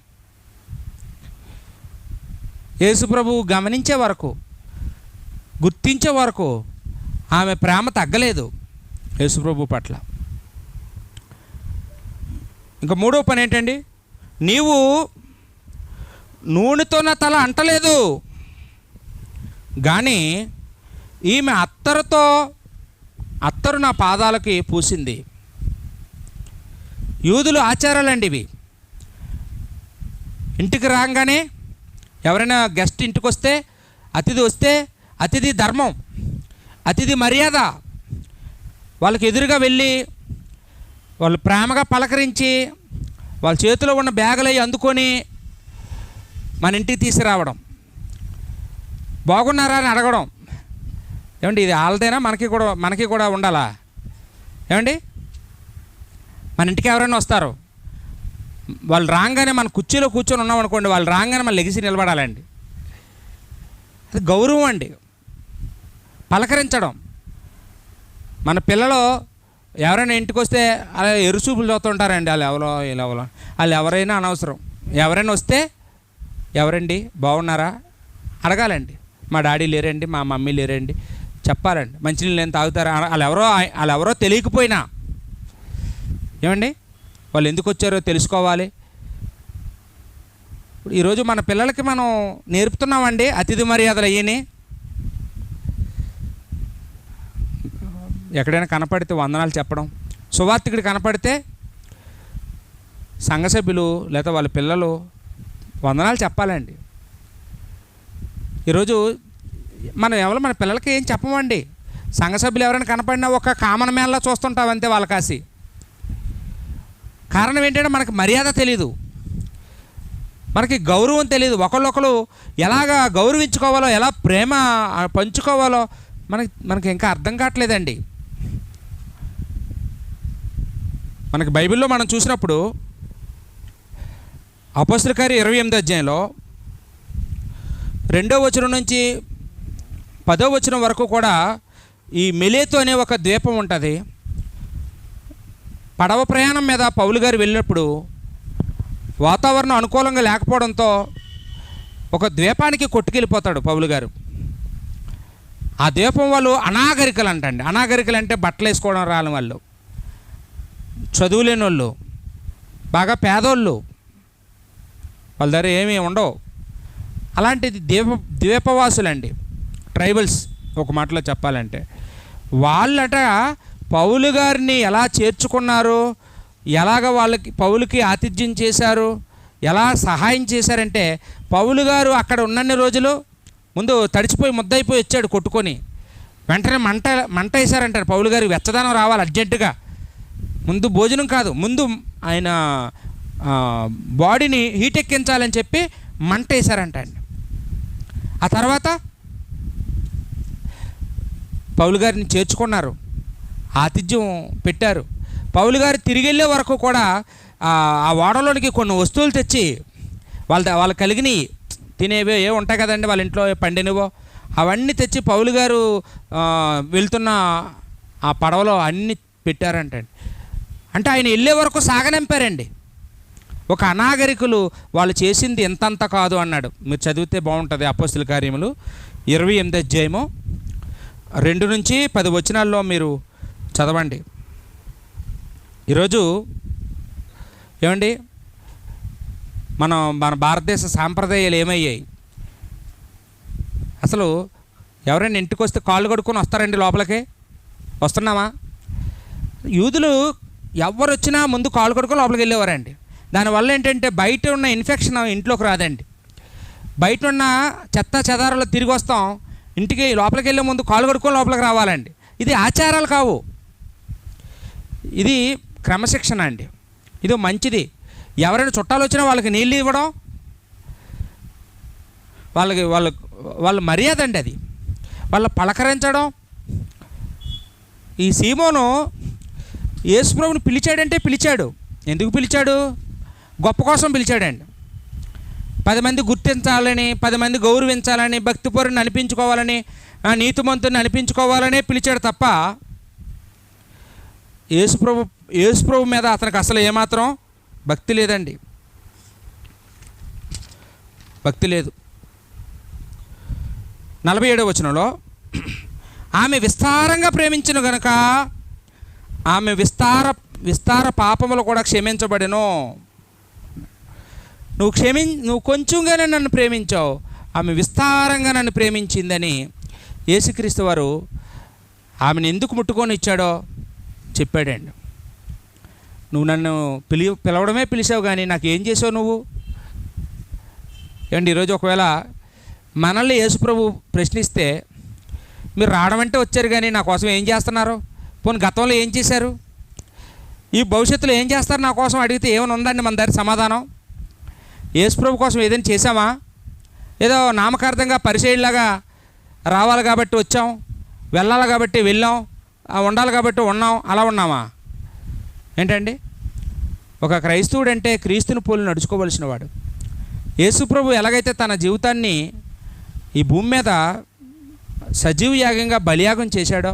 యేసుప్రభు గమనించే వరకు, గుర్తించే వరకు ఆమె ప్రేమ తగ్గలేదు యేసుప్రభు పట్ల. ఇంకా 3వ పని ఏంటండి? నీవు నూనెతో నా తల అంటలేదు, కానీ ఈమె అత్తరు నా పాదాలకి పూసింది. యూదులు ఆచారాలండి ఇవి. ఇంటికి రాగానే ఎవరైనా గెస్ట్ ఇంటికి వస్తే, అతిథి వస్తే, అతిథి ధర్మం, అతిథి మర్యాద. వాళ్ళకి ఎదురుగా వెళ్ళి వాళ్ళు ప్రేమగా పలకరించి వాళ్ళ చేతిలో ఉన్న బ్యాగులు అవి అందుకొని మన ఇంటికి తీసుకురావడం, బాగున్నారా అని అడగడం. ఏమండి, ఇది వాళ్ళదేనా? మనకి కూడా ఉండాలా? ఏమండి, మన ఇంటికి ఎవరైనా వస్తారు, వాళ్ళు రాగానే మన కుర్చీలో కూర్చొని ఉన్నాం అనుకోండి, వాళ్ళు రాగానే మన లెగిసి నిలబడాలండి. అది గౌరవం అండి, పలకరించడం. మన పిల్లలు ఎవరైనా ఇంటికి వస్తే అలా ఎరుచూపులు చూస్తుంటారండి. వాళ్ళు ఎవరైనా అనవసరం. ఎవరైనా వస్తే ఎవరండి బాగున్నారా అడగాలండి. మా డాడీ లేరండి, మా మమ్మీ లేరండి చెప్పాలండి. మంచినీళ్ళు ఏం తాగుతారా? వాళ్ళెవరో తెలియకపోయినా ఏమండి, వాళ్ళు ఎందుకు వచ్చారో తెలుసుకోవాలి. ఈరోజు మన పిల్లలకి మనం నేర్పుతున్నామండి అతిథి మర్యాదలు అయ్యని. ఎక్కడైనా కనపడితే వందనాలు చెప్పడం, సువార్తికుడు కనపడితే సంఘ సభ్యులు లేదా వాళ్ళ పిల్లలు వందనాలు చెప్పాలండి. ఈరోజు మన పిల్లలకి ఏం చెప్పమండి. సంఘ సభ్యులు ఎవరైనా కనపడినా ఒక కామన్ మ్యాన్లా చూస్తుంటాం అంతే వాళ్ళ కాసి. కారణం ఏంటంటే మనకి మర్యాద తెలీదు, మనకి గౌరవం తెలియదు. ఒకళ్ళొకరు ఎలాగా గౌరవించుకోవాలో, ఎలా ప్రేమ పంచుకోవాలో మనకి ఇంకా అర్థం కావట్లేదండి. మనకి బైబిల్లో మనం చూసినప్పుడు అపోస్తలుల కార్యం 28వ అధ్యాయంలో 2వ వచనం నుంచి 10వ వచనం వరకు కూడా ఈ మిలేతు అనే ఒక ద్వీపం ఉంటుంది. పడవ ప్రయాణం మీద పౌలు గారు వెళ్ళినప్పుడు వాతావరణం అనుకూలంగా లేకపోవడంతో ఒక ద్వీపానికి కొట్టుకెళ్ళిపోతాడు పౌలు గారు. ఆ ద్వీపం వాళ్ళు అనాగరికలు అంటండి. అనాగరికలు అంటే బట్టలు వేసుకోవడం రాని వాళ్ళు, చదువులేని వాళ్ళు, బాగా పేదోళ్ళు, వాళ్ళ దగ్గర ఏమీ ఉండవు. అలాంటిది ద్వీపవాసులండి, ట్రైబల్స్ ఒక మాటలో చెప్పాలంటే. వాళ్ళట పౌలు గారిని ఎలా చేర్చుకున్నారు, ఎలాగ వాళ్ళకి పౌలుకి ఆతిథ్యం చేశారు, ఎలా సహాయం చేశారంటే, పౌలు గారు అక్కడ ఉన్నన్ని రోజులు ముందు తడిచిపోయి ముద్దయిపోయి వచ్చాడు కొట్టుకొని. వెంటనే మంట వేశారంటారు. పౌలు గారికి వెచ్చదనం రావాలి అర్జెంటుగా. ముందు భోజనం కాదు, ముందు ఆయన బాడీని హీట్ ఎక్కించాలని చెప్పి మంట వేశారంట అండి. ఆ తర్వాత పౌలు గారిని చేర్చుకున్నారు, ఆతిథ్యం పెట్టారు. పౌలు గారు తిరిగి వెళ్ళే వరకు కూడా ఆ ఓడలోనికి కొన్ని వస్తువులు తెచ్చి వాళ్ళు కలిగినవి తినేవో ఏ ఉంటాయి కదండి వాళ్ళ ఇంట్లో పండినవో అవన్నీ తెచ్చి పౌలు గారు వెళ్తున్న ఆ పడవలో అన్నీ పెట్టారంటండి. అంటే ఆయన వెళ్ళే వరకు సాగనంపారండి. ఒక అనాగరికులు వాళ్ళు చేసింది ఎంతంత కాదు అన్నాడు. మీరు చదివితే బాగుంటుంది. అపోస్తల కార్యములు 28వ అధ్యాయము 2 నుంచి 10 వచనాల్లో మీరు చదవండి. ఈరోజు ఏమండి మన భారతదేశ సాంప్రదాయాలు ఏమయ్యాయి? అసలు ఎవరైనా ఇంటికి వస్తే కాళ్ళు కడుక్కొని వస్తారండి లోపలికి? వస్తున్నామా? యూదులు ఎవరు వచ్చినా ముందు కాళ్ళు కడుక్కొని లోపలికి వెళ్ళేవారండి. దానివల్ల ఏంటంటే బయట ఉన్న ఇన్ఫెక్షన్ ఇంట్లోకి రాదండి. బయట ఉన్న చెత్త చెదారాలు తిరిగి వస్తాం, ఇంటికి లోపలికి వెళ్ళే ముందు కాళ్ళు కడుక్కొని లోపలికి రావాలండి. ఇది ఆచారాలు కావు, ఇది క్రమశిక్షణ అండి. ఇది మంచిది. ఎవరైనా చుట్టాలు వచ్చినా వాళ్ళకి నీళ్ళు ఇవ్వడం వాళ్ళ మర్యాద అండి. అది వాళ్ళ పలకరించడం. ఈ సీమోను యేసుప్రభుని పిలిచాడంటే పిలిచాడు. ఎందుకు పిలిచాడు? గొప్ప కోసం పిలిచాడండి. 10 మంది గుర్తించాలని, 10 మంది గౌరవించాలని, భక్తిపరుని అనిపించుకోవాలని, నీతిమంతుని అనిపించుకోవాలనే పిలిచాడు తప్ప యేసుప్రభు మీద అతనికి అసలు ఏమాత్రం భక్తి లేదండి. భక్తి లేదు. 47వ వచనంలో ఆమె విస్తారంగా ప్రేమించును గనుక ఆమె విస్తార పాపములు కూడా క్షమించబడెను. నువ్వు కొంచెంగానే నన్ను ప్రేమించావు, ఆమె విస్తారంగా నన్ను ప్రేమించిందని యేసుక్రీస్తు వారు ఆమెను ఎందుకు ముట్టుకొని ఇచ్చాడో చెప్పాడండి. నువ్వు నన్ను పిలవడమే పిలిచావు, కానీ నాకు ఏం చేసావు నువ్వు? ఏమండి, ఈరోజు ఒకవేళ మనల్ని యేసుప్రభు ప్రశ్నిస్తే, మీరు రావడం అంటే వచ్చారు కానీ నా కోసం ఏం చేస్తున్నారు? పోనీ గతంలో ఏం చేశారు? ఈ భవిష్యత్తులో ఏం చేస్తారు నా కోసం అడిగితే ఏమైనా ఉందండి మన దగ్గర సమాధానం? యేసుప్రభు కోసం ఏదైనా చేసామా? ఏదో నామకార్థంగా పరిచయలాగా రావాలి కాబట్టి వచ్చాం, వెళ్ళాలి కాబట్టి వెళ్ళాం, ఉండాలి కాబట్టి ఉన్నాం, అలా ఉన్నామా ఏంటండి? ఒక క్రైస్తవుడు అంటే క్రీస్తుని పోలి నడుచుకోవలసిన వాడు. యేసుప్రభు ఎలాగైతే తన జీవితాన్ని ఈ భూమి మీద సజీవ యాగంగా బలియాగం చేశాడో,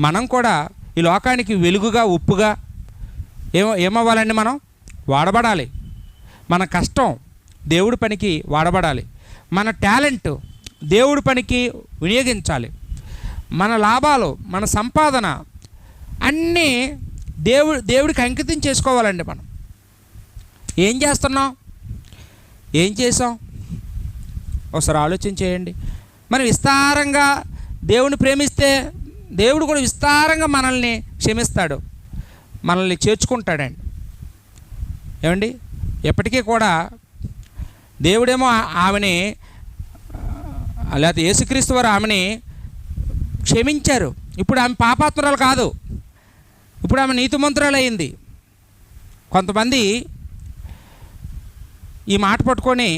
మనం కూడా ఈ లోకానికి వెలుగుగా, ఉప్పుగా ఏమవ్వాలండి? మనం వాడబడాలి. మన కష్టం దేవుడి పనికి వాడబడాలి. మన టాలెంట్ దేవుడి పనికి వినియోగించాలి. మన లాభాలు, మన సంపాదన అన్నీ దేవుడికి అంకితం చేసుకోవాలండి. మనం ఏం చేస్తున్నాం, ఏం చేసాం ఒకసారి ఆలోచన చేయండి. మనం విస్తారంగా దేవుని ప్రేమిస్తే దేవుడు కూడా విస్తారంగా మనల్ని క్షమిస్తాడు, మనల్ని చేర్చుకుంటాడండి. ఏమండి, ఎప్పటికీ కూడా దేవుడేమో ఆమెని, లేకపోతే యేసుక్రీస్తు వారు ఆమెని క్షమించారు. ఇప్పుడు ఆమె పాపాత్మురాలు కాదు, ఇప్పుడు ఆమె నీతిమంతురాలు అయింది. కొంతమంది ఈ మాట పట్టుకొని,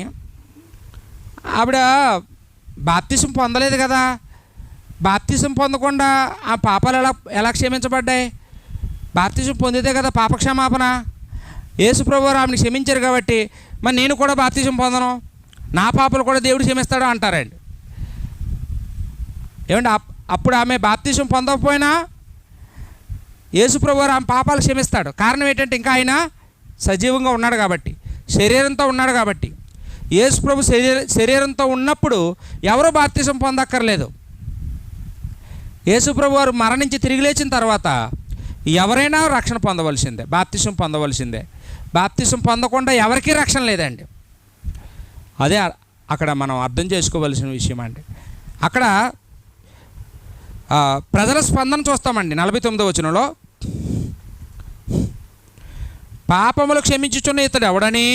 ఆవిడ బాప్తిసం పొందలేదు కదా, బాప్తిసం పొందకుండా ఆ పాపాలు ఎలా క్షమించబడ్డాయి? బాప్తిసం పొందితే కదా పాపక్షమాపణ. యేసుప్రభు వారు ఆమెను క్షమించారు కాబట్టి మరి నేను కూడా బాప్తిసం పొందను, నా పాపలు కూడా దేవుడు క్షమిస్తాడు అంటారండి. ఏమంటే అప్పుడు ఆమె బాప్తిసం పొందకపోయినా యేసుప్రభు ఆమె పాపాలు క్షమిస్తాడు. కారణం ఏంటంటే ఇంకా ఆయన సజీవంగా ఉన్నాడు కాబట్టి, శరీరంతో ఉన్నాడు కాబట్టి. యేసుప్రభు శరీరంతో ఉన్నప్పుడు ఎవరో బాప్తిసం పొందక్కర్లేదు. యేసుప్రభు వారు మరణించి తిరిగి లేచిన తర్వాత ఎవరైనా రక్షణ పొందవలసిందే, బాప్తిసం పొందవలసిందే. బాప్తిసం పొందకుండా ఎవరికీ రక్షణ లేదండి. అదే అక్కడ మనం అర్థం చేసుకోవలసిన విషయం అండి. అక్కడ ప్రజల స్పందన చూస్తామండి. 49వ వచనంలో, పాపములు క్షమించుచున్న ఇతడు ఎవడని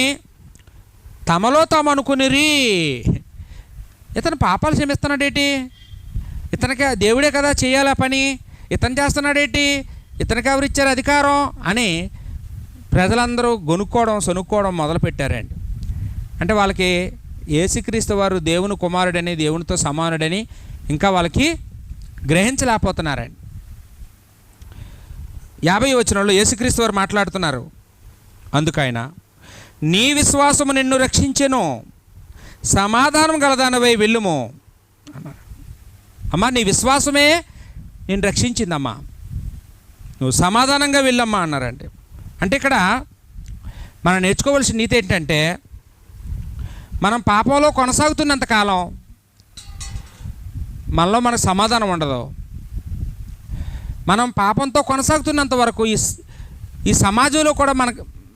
తమలో తాము అనుకునిరి. ఇతను పాపాలు క్షమిస్తున్నాడేటి? ఇతనికి దేవుడే కదా చేయాలి ఆ పని, ఇతను చేస్తున్నాడేటి? ఇతనికి ఎవరు ఇచ్చారు అధికారం అని ప్రజలందరూ సొనుక్కోవడం మొదలుపెట్టారండి. అంటే వాళ్ళకి యేసుక్రీస్తు వారు దేవుని కుమారుడని, దేవునితో సమానుడని ఇంకా వాళ్ళకి గ్రహించలేకపోతున్నారండి. 50వ వచనంలో యేసుక్రీస్తు వారు మాట్లాడుతున్నారు. అందుకైనా నీ విశ్వాసము నిన్ను రక్షించెను, సమాధానం గలదానవై వెళ్ళుము అన్నారు. అమ్మా, నీ విశ్వాసమే నేను రక్షించిందమ్మా, నువ్వు సమాధానంగా వెళ్ళమ్మా అన్నారండి. అంటే ఇక్కడ మనం నేర్చుకోవాల్సిన నీతి ఏంటంటే, మనం పాపంలో కొనసాగుతున్నంతకాలం మనలో మనకు సమాధానం ఉండదు. మనం పాపంతో కొనసాగుతున్నంత వరకు ఈ సమాజంలో కూడా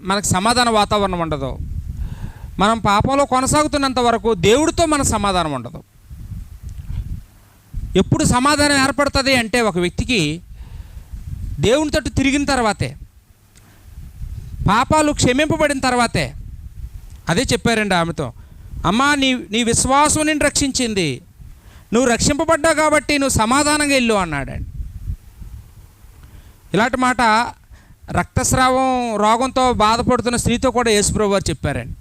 మనకు సమాధాన వాతావరణం ఉండదు. మనం పాపంలో కొనసాగుతున్నంత వరకు దేవుడితో మన సమాధానం ఉండదు. ఎప్పుడు సమాధానం ఏర్పడుతుంది అంటే ఒక వ్యక్తికి దేవుని తట్టు తిరిగిన తర్వాతే, పాపాలు క్షమింపబడిన తర్వాతే. అదే చెప్పారండి ఆమెతో, అమ్మా నీ విశ్వాసం నిన్ను రక్షించింది, నువ్వు రక్షింపబడ్డావు కాబట్టి నువ్వు సమాధానంగా వెళ్ళు అన్నాడండి. ఇలాంటి మాట రక్తస్రావం రోగంతో బాధపడుతున్న స్త్రీతో కూడా యేసుప్రభు వారు చెప్పారండి.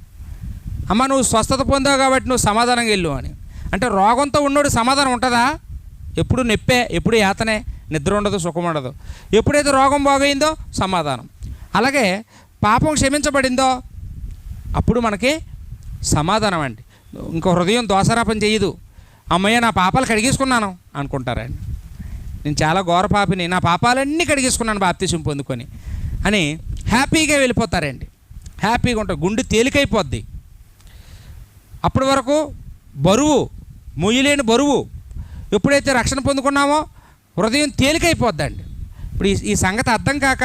అమ్మ, నువ్వు స్వస్థత పొందావు కాబట్టి నువ్వు సమాధానంగా వెళ్ళు అని. అంటే రోగంతో ఉన్నోడు సమాధానం ఉంటుందా? ఎప్పుడు నొప్పే, ఎప్పుడు యాతనే, నిద్ర ఉండదు, సుఖం ఉండదు. ఎప్పుడైతే రోగం బాగైందో సమాధానం. అలాగే పాపం క్షమించబడిందో అప్పుడు మనకి సమాధానం అండి. ఇంకో హృదయం దోషారోపణ చేయదు. అమ్మయ్య, నా పాపాలు కడిగేసుకున్నాను అనుకుంటారండి. నేను చాలా ఘోర పాపిని, నా పాపాలన్నీ కడిగేసుకున్నాను బాప్తిసం పొందుకొని అని హ్యాపీగా వెళ్ళిపోతారండి. హ్యాపీగా ఉంటారు, గుండె తేలికైపోద్ది. అప్పటి వరకు బరువు, మొయ్యలేని బరువు. ఎప్పుడైతే రక్షణ పొందుకున్నామో హృదయం తేలికైపోద్దండి. ఇప్పుడు ఈ సంగతి అర్థం కాక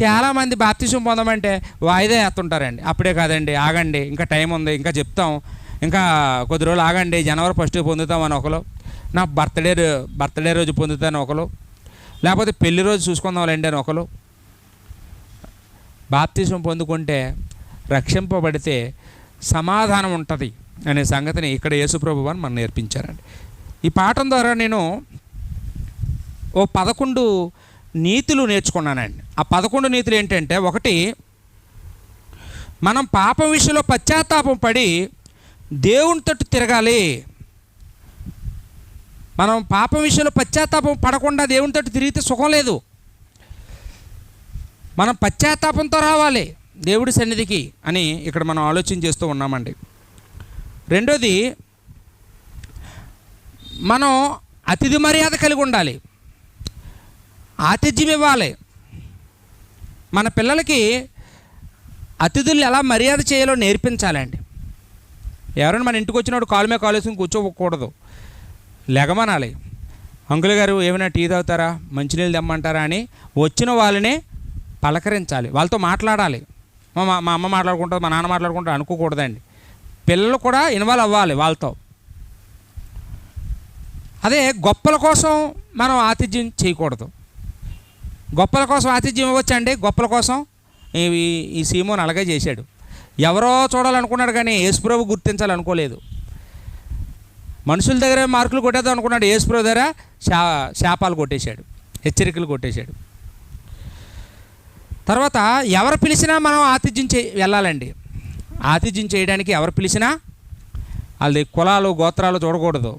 చాలామంది బాప్తిసం పొందమంటే వాయిదా వేస్తుంటారండి. అప్పుడే కాదండి, ఆగండి, ఇంకా టైం ఉంది, ఇంకా చెప్తాం, ఇంకా కొద్ది రోజులు ఆగండి, జనవరి 1 పొందుతాం అని ఒకరు, నా బర్త్డే రోజు పొందుతాను ఒకరు, లేకపోతే పెళ్లి రోజు చూసుకుందాంలేండి అని ఒకరు. బాప్తిసం పొందుకుంటే, రక్షింపబడితే సమాధానం ఉంటుంది అనే సంగతిని ఇక్కడ యేసుప్రభు వారు మనం నేర్పించారండి. ఈ పాఠం ద్వారా నేను 11 నీతులు నేర్చుకున్నానండి. ఆ 11 నీతులు ఏంటంటే, ఒకటి, మనం పాపం విషయంలో పశ్చాత్తాపం పడి దేవుని తట్టు తిరగాలి. మనం పాపం విషయంలో పశ్చాత్తాపం పడకుండా దేవుని తట్టు తిరిగితే సుఖం లేదు. మనం పశ్చాత్తాపంతో రావాలి దేవుడి సన్నిధికి అని ఇక్కడ మనం ఆలోచన చేస్తూ ఉన్నామండి. రెండోది, మనం అతిథి మర్యాద కలిగి ఉండాలి, ఆతిథ్యం ఇవ్వాలి. మన పిల్లలకి అతిథులు ఎలా మర్యాద చేయాలో నేర్పించాలండి. ఎవరైనా మన ఇంటికి వచ్చినప్పుడు కాలు మీద కాలు వేసుకుని కూర్చోకూడదు, లెగమనాలి. అంకుల్ గారు ఏమైనా టీ తాగుతారా, మంచినీళ్ళు తెమ్మంటారా అని వచ్చిన వాళ్ళనే పలకరించాలి, వాళ్ళతో మాట్లాడాలి. మా అమ్మ మాట్లాడుకుంటారు, మా నాన్న మాట్లాడుకుంటారు అనుకోకూడదండి. పిల్లలు కూడా ఇన్వాల్వ్ అవ్వాలి వాళ్ళతో. అదే గొప్పల కోసం మనం ఆతిథ్యం చేయకూడదు. గొప్పల కోసం ఆతిథ్యం ఇవ్వచ్చండి. గొప్పల కోసం ఈ సీమోన్ అలాగే చేశాడు. ఎవరో చూడాలనుకున్నాడు కానీ యేసుప్రభు గుర్తించాలనుకోలేదు. మనుషుల దగ్గర మార్కులు కొట్టేద్దాం అనుకున్నాడు, యేసుప్రభు దగ్గర శాపాలు కొట్టేశాడు, హెచ్చరికలు కొట్టేశాడు. తర్వాత ఎవరు పిలిచినా మనం ఆతిథ్యం వెళ్ళాలండి. ఆతిథ్యం చేయడానికి ఎవరు పిలిచినా వాళ్ళది కులాలు గోత్రాలు చూడకూడదు,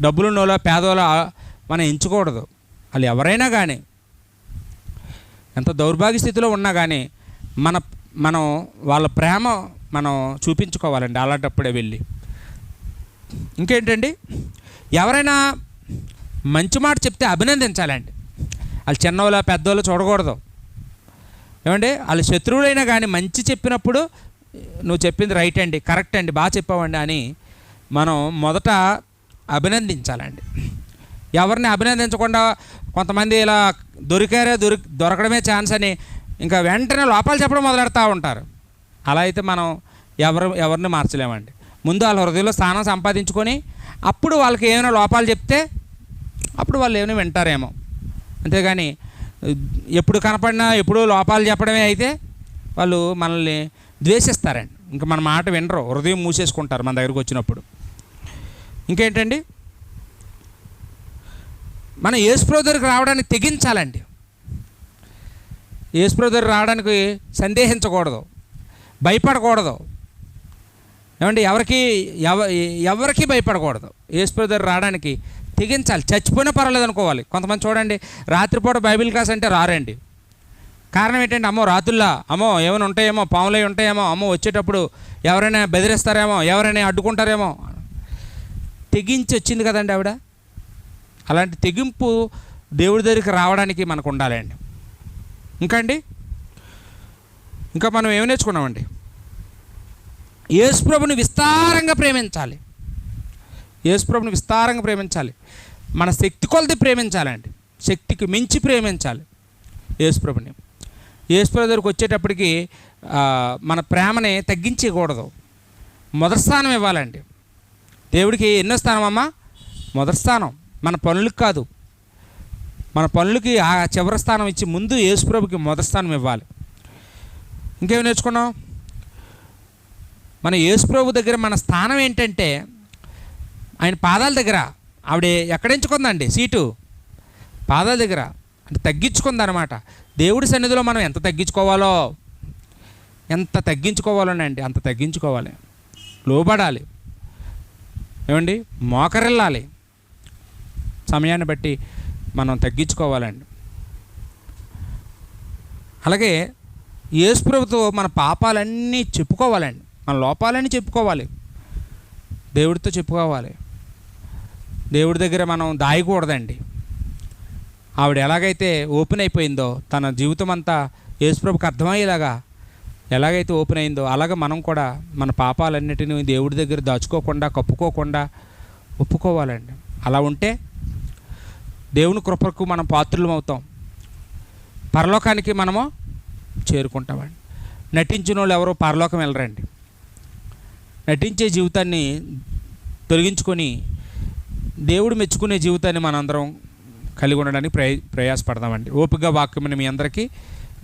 డబ్బులున్నోలో పేదోలో మనం ఎంచుకూడదు. వాళ్ళు ఎవరైనా కానీ, ఎంత దౌర్భాగ్య స్థితిలో ఉన్నా కానీ మనం వాళ్ళ ప్రేమ మనం చూపించుకోవాలండి అలాంటప్పుడే వెళ్ళి. ఇంకేంటండి, ఎవరైనా మంచి మాట చెప్తే అభినందించాలండి. వాళ్ళు చిన్నోళ్ళ పెద్దోళ్ళు చూడకూడదు. ఏమండి, వాళ్ళు శత్రువులైనా కానీ మంచి చెప్పినప్పుడు నువ్వు చెప్పింది రైట్ అండి, కరెక్ట్ అండి, బాగా చెప్పావండి అని మనం మొదట అభినందించాలండి. ఎవరిని అభినందించకుండా కొంతమంది ఇలా దొరకడమే ఛాన్స్ అని ఇంకా వెంటనే లోపాలు చెప్పడం మొదలెడతా ఉంటారు. అలా అయితే మనం ఎవరిని మార్చలేమండి. ముందు వాళ్ళ హృదయంలో స్థానం సంపాదించుకొని అప్పుడు వాళ్ళకి ఏమైనా లోపాలు చెప్తే అప్పుడు వాళ్ళు ఏమైనా వింటారేమో. అంతేగాని ఎప్పుడు కనపడినా ఎప్పుడు లోపాలు చెప్పడమే అయితే వాళ్ళు మనల్ని ద్వేషిస్తారండి. ఇంకా మన మాట వినరు, హృదయం మూసేసుకుంటారు మన దగ్గరకు వచ్చినప్పుడు. ఇంకేంటండి, మనం యేసుప్రభు దగ్గరికి రావడానికి తెగించాలండి. యేసుప్రభు దగ్గరికి రావడానికి సందేహించకూడదు, భయపడకూడదు. ఏమండి, ఎవరికి భయపడకూడదు. యేసుప్రభు దగ్గరికి రావడానికి తెగించాలి. చచ్చిపోయినా పర్వాలేదు అనుకోవాలి. కొంతమంది చూడండి, రాత్రిపూట బైబిల్ క్లాస్ అంటే రారండి. కారణం ఏంటంటే, అమ్మో రాత్రుల్లా, అమ్మో ఏమైనా ఉంటాయేమో, పాములై ఉంటాయేమో, అమ్మో వచ్చేటప్పుడు ఎవరైనా బెదిరిస్తారేమో, ఎవరైనా అడ్డుకుంటారేమో. తెగించి వచ్చింది కదండి ఆవిడ. అలాంటి తెగింపు దేవుడి దగ్గరికి రావడానికి మనకు ఉండాలండి. ఇంకా మనం ఏమి నేర్చుకున్నామండి? యేసుప్రభుని విస్తారంగా ప్రేమించాలి. యేసుప్రభుని విస్తారంగా ప్రేమించాలి. మన శక్తి కొలది ప్రేమించాలండి. శక్తికి మించి ప్రేమించాలి యేసుప్రభుని. యేసుప్రభు దగ్గరికి వచ్చేటప్పటికి మన ప్రేమని తగ్గించకూడదు. మొదటి స్థానం ఇవ్వాలండి. దేవుడికి ఎన్నో స్థానం అమ్మా? మొదటి స్థానం. మన పనులకు కాదు, మన పనులకి ఆ చివరి స్థానం ఇచ్చి ముందు యేసుప్రభుకి మొదటి స్థానం ఇవ్వాలి. ఇంకేమి నేర్చుకున్నాం? మన యేసుప్రభు దగ్గర మన స్థానం ఏంటంటే ఆయన పాదాల దగ్గర. ఆవిడ ఎక్కడ ఎంచుకుందండి సీటు? పాదాల దగ్గర. అంటే తగ్గించుకుందనమాట. దేవుడి సన్నిధిలో మనం ఎంత తగ్గించుకోవాలోనండి అంత తగ్గించుకోవాలి. లోబడాలి. ఏమండి, మోకరిల్లాలి. సమయాన్ని బట్టి మనం తగ్గించుకోవాలండి. అలాగే యేసుప్రభుతో మన పాపాలన్నీ చెప్పుకోవాలండి. మన లోపాలన్నీ చెప్పుకోవాలి, దేవుడితో చెప్పుకోవాలి. దేవుడి దగ్గర మనం దాయకూడదండి. ఆవిడ ఎలాగైతే ఓపెన్ అయిపోయిందో, తన జీవితం అంతా యేసుప్రభుకి అర్థమయ్యేలాగా ఎలాగైతే ఓపెన్ అయిందో, అలాగ మనం కూడా మన పాపాలన్నిటినీ దేవుడి దగ్గర దాచుకోకుండా, కప్పుకోకుండా ఒప్పుకోవాలండి. అలా ఉంటే దేవుని కృపకు మనం పాత్రులం అవుతాం, పరలోకానికి మనము చేరుకుంటామండి. నటించిన వాళ్ళు ఎవరో పరలోకం వెళ్ళరండి. నటించే జీవితాన్ని తొలగించుకొని దేవుడు మెచ్చుకునే జీవితాన్ని మనందరం కలిగి ఉండడానికి ప్రయాసపడదామండి. ఓపికగా వాక్యమని మీ అందరికీ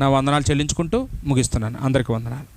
నా వందనాలు చెల్లించుకుంటూ ముగిస్తున్నాను. అందరికీ వందనాలు.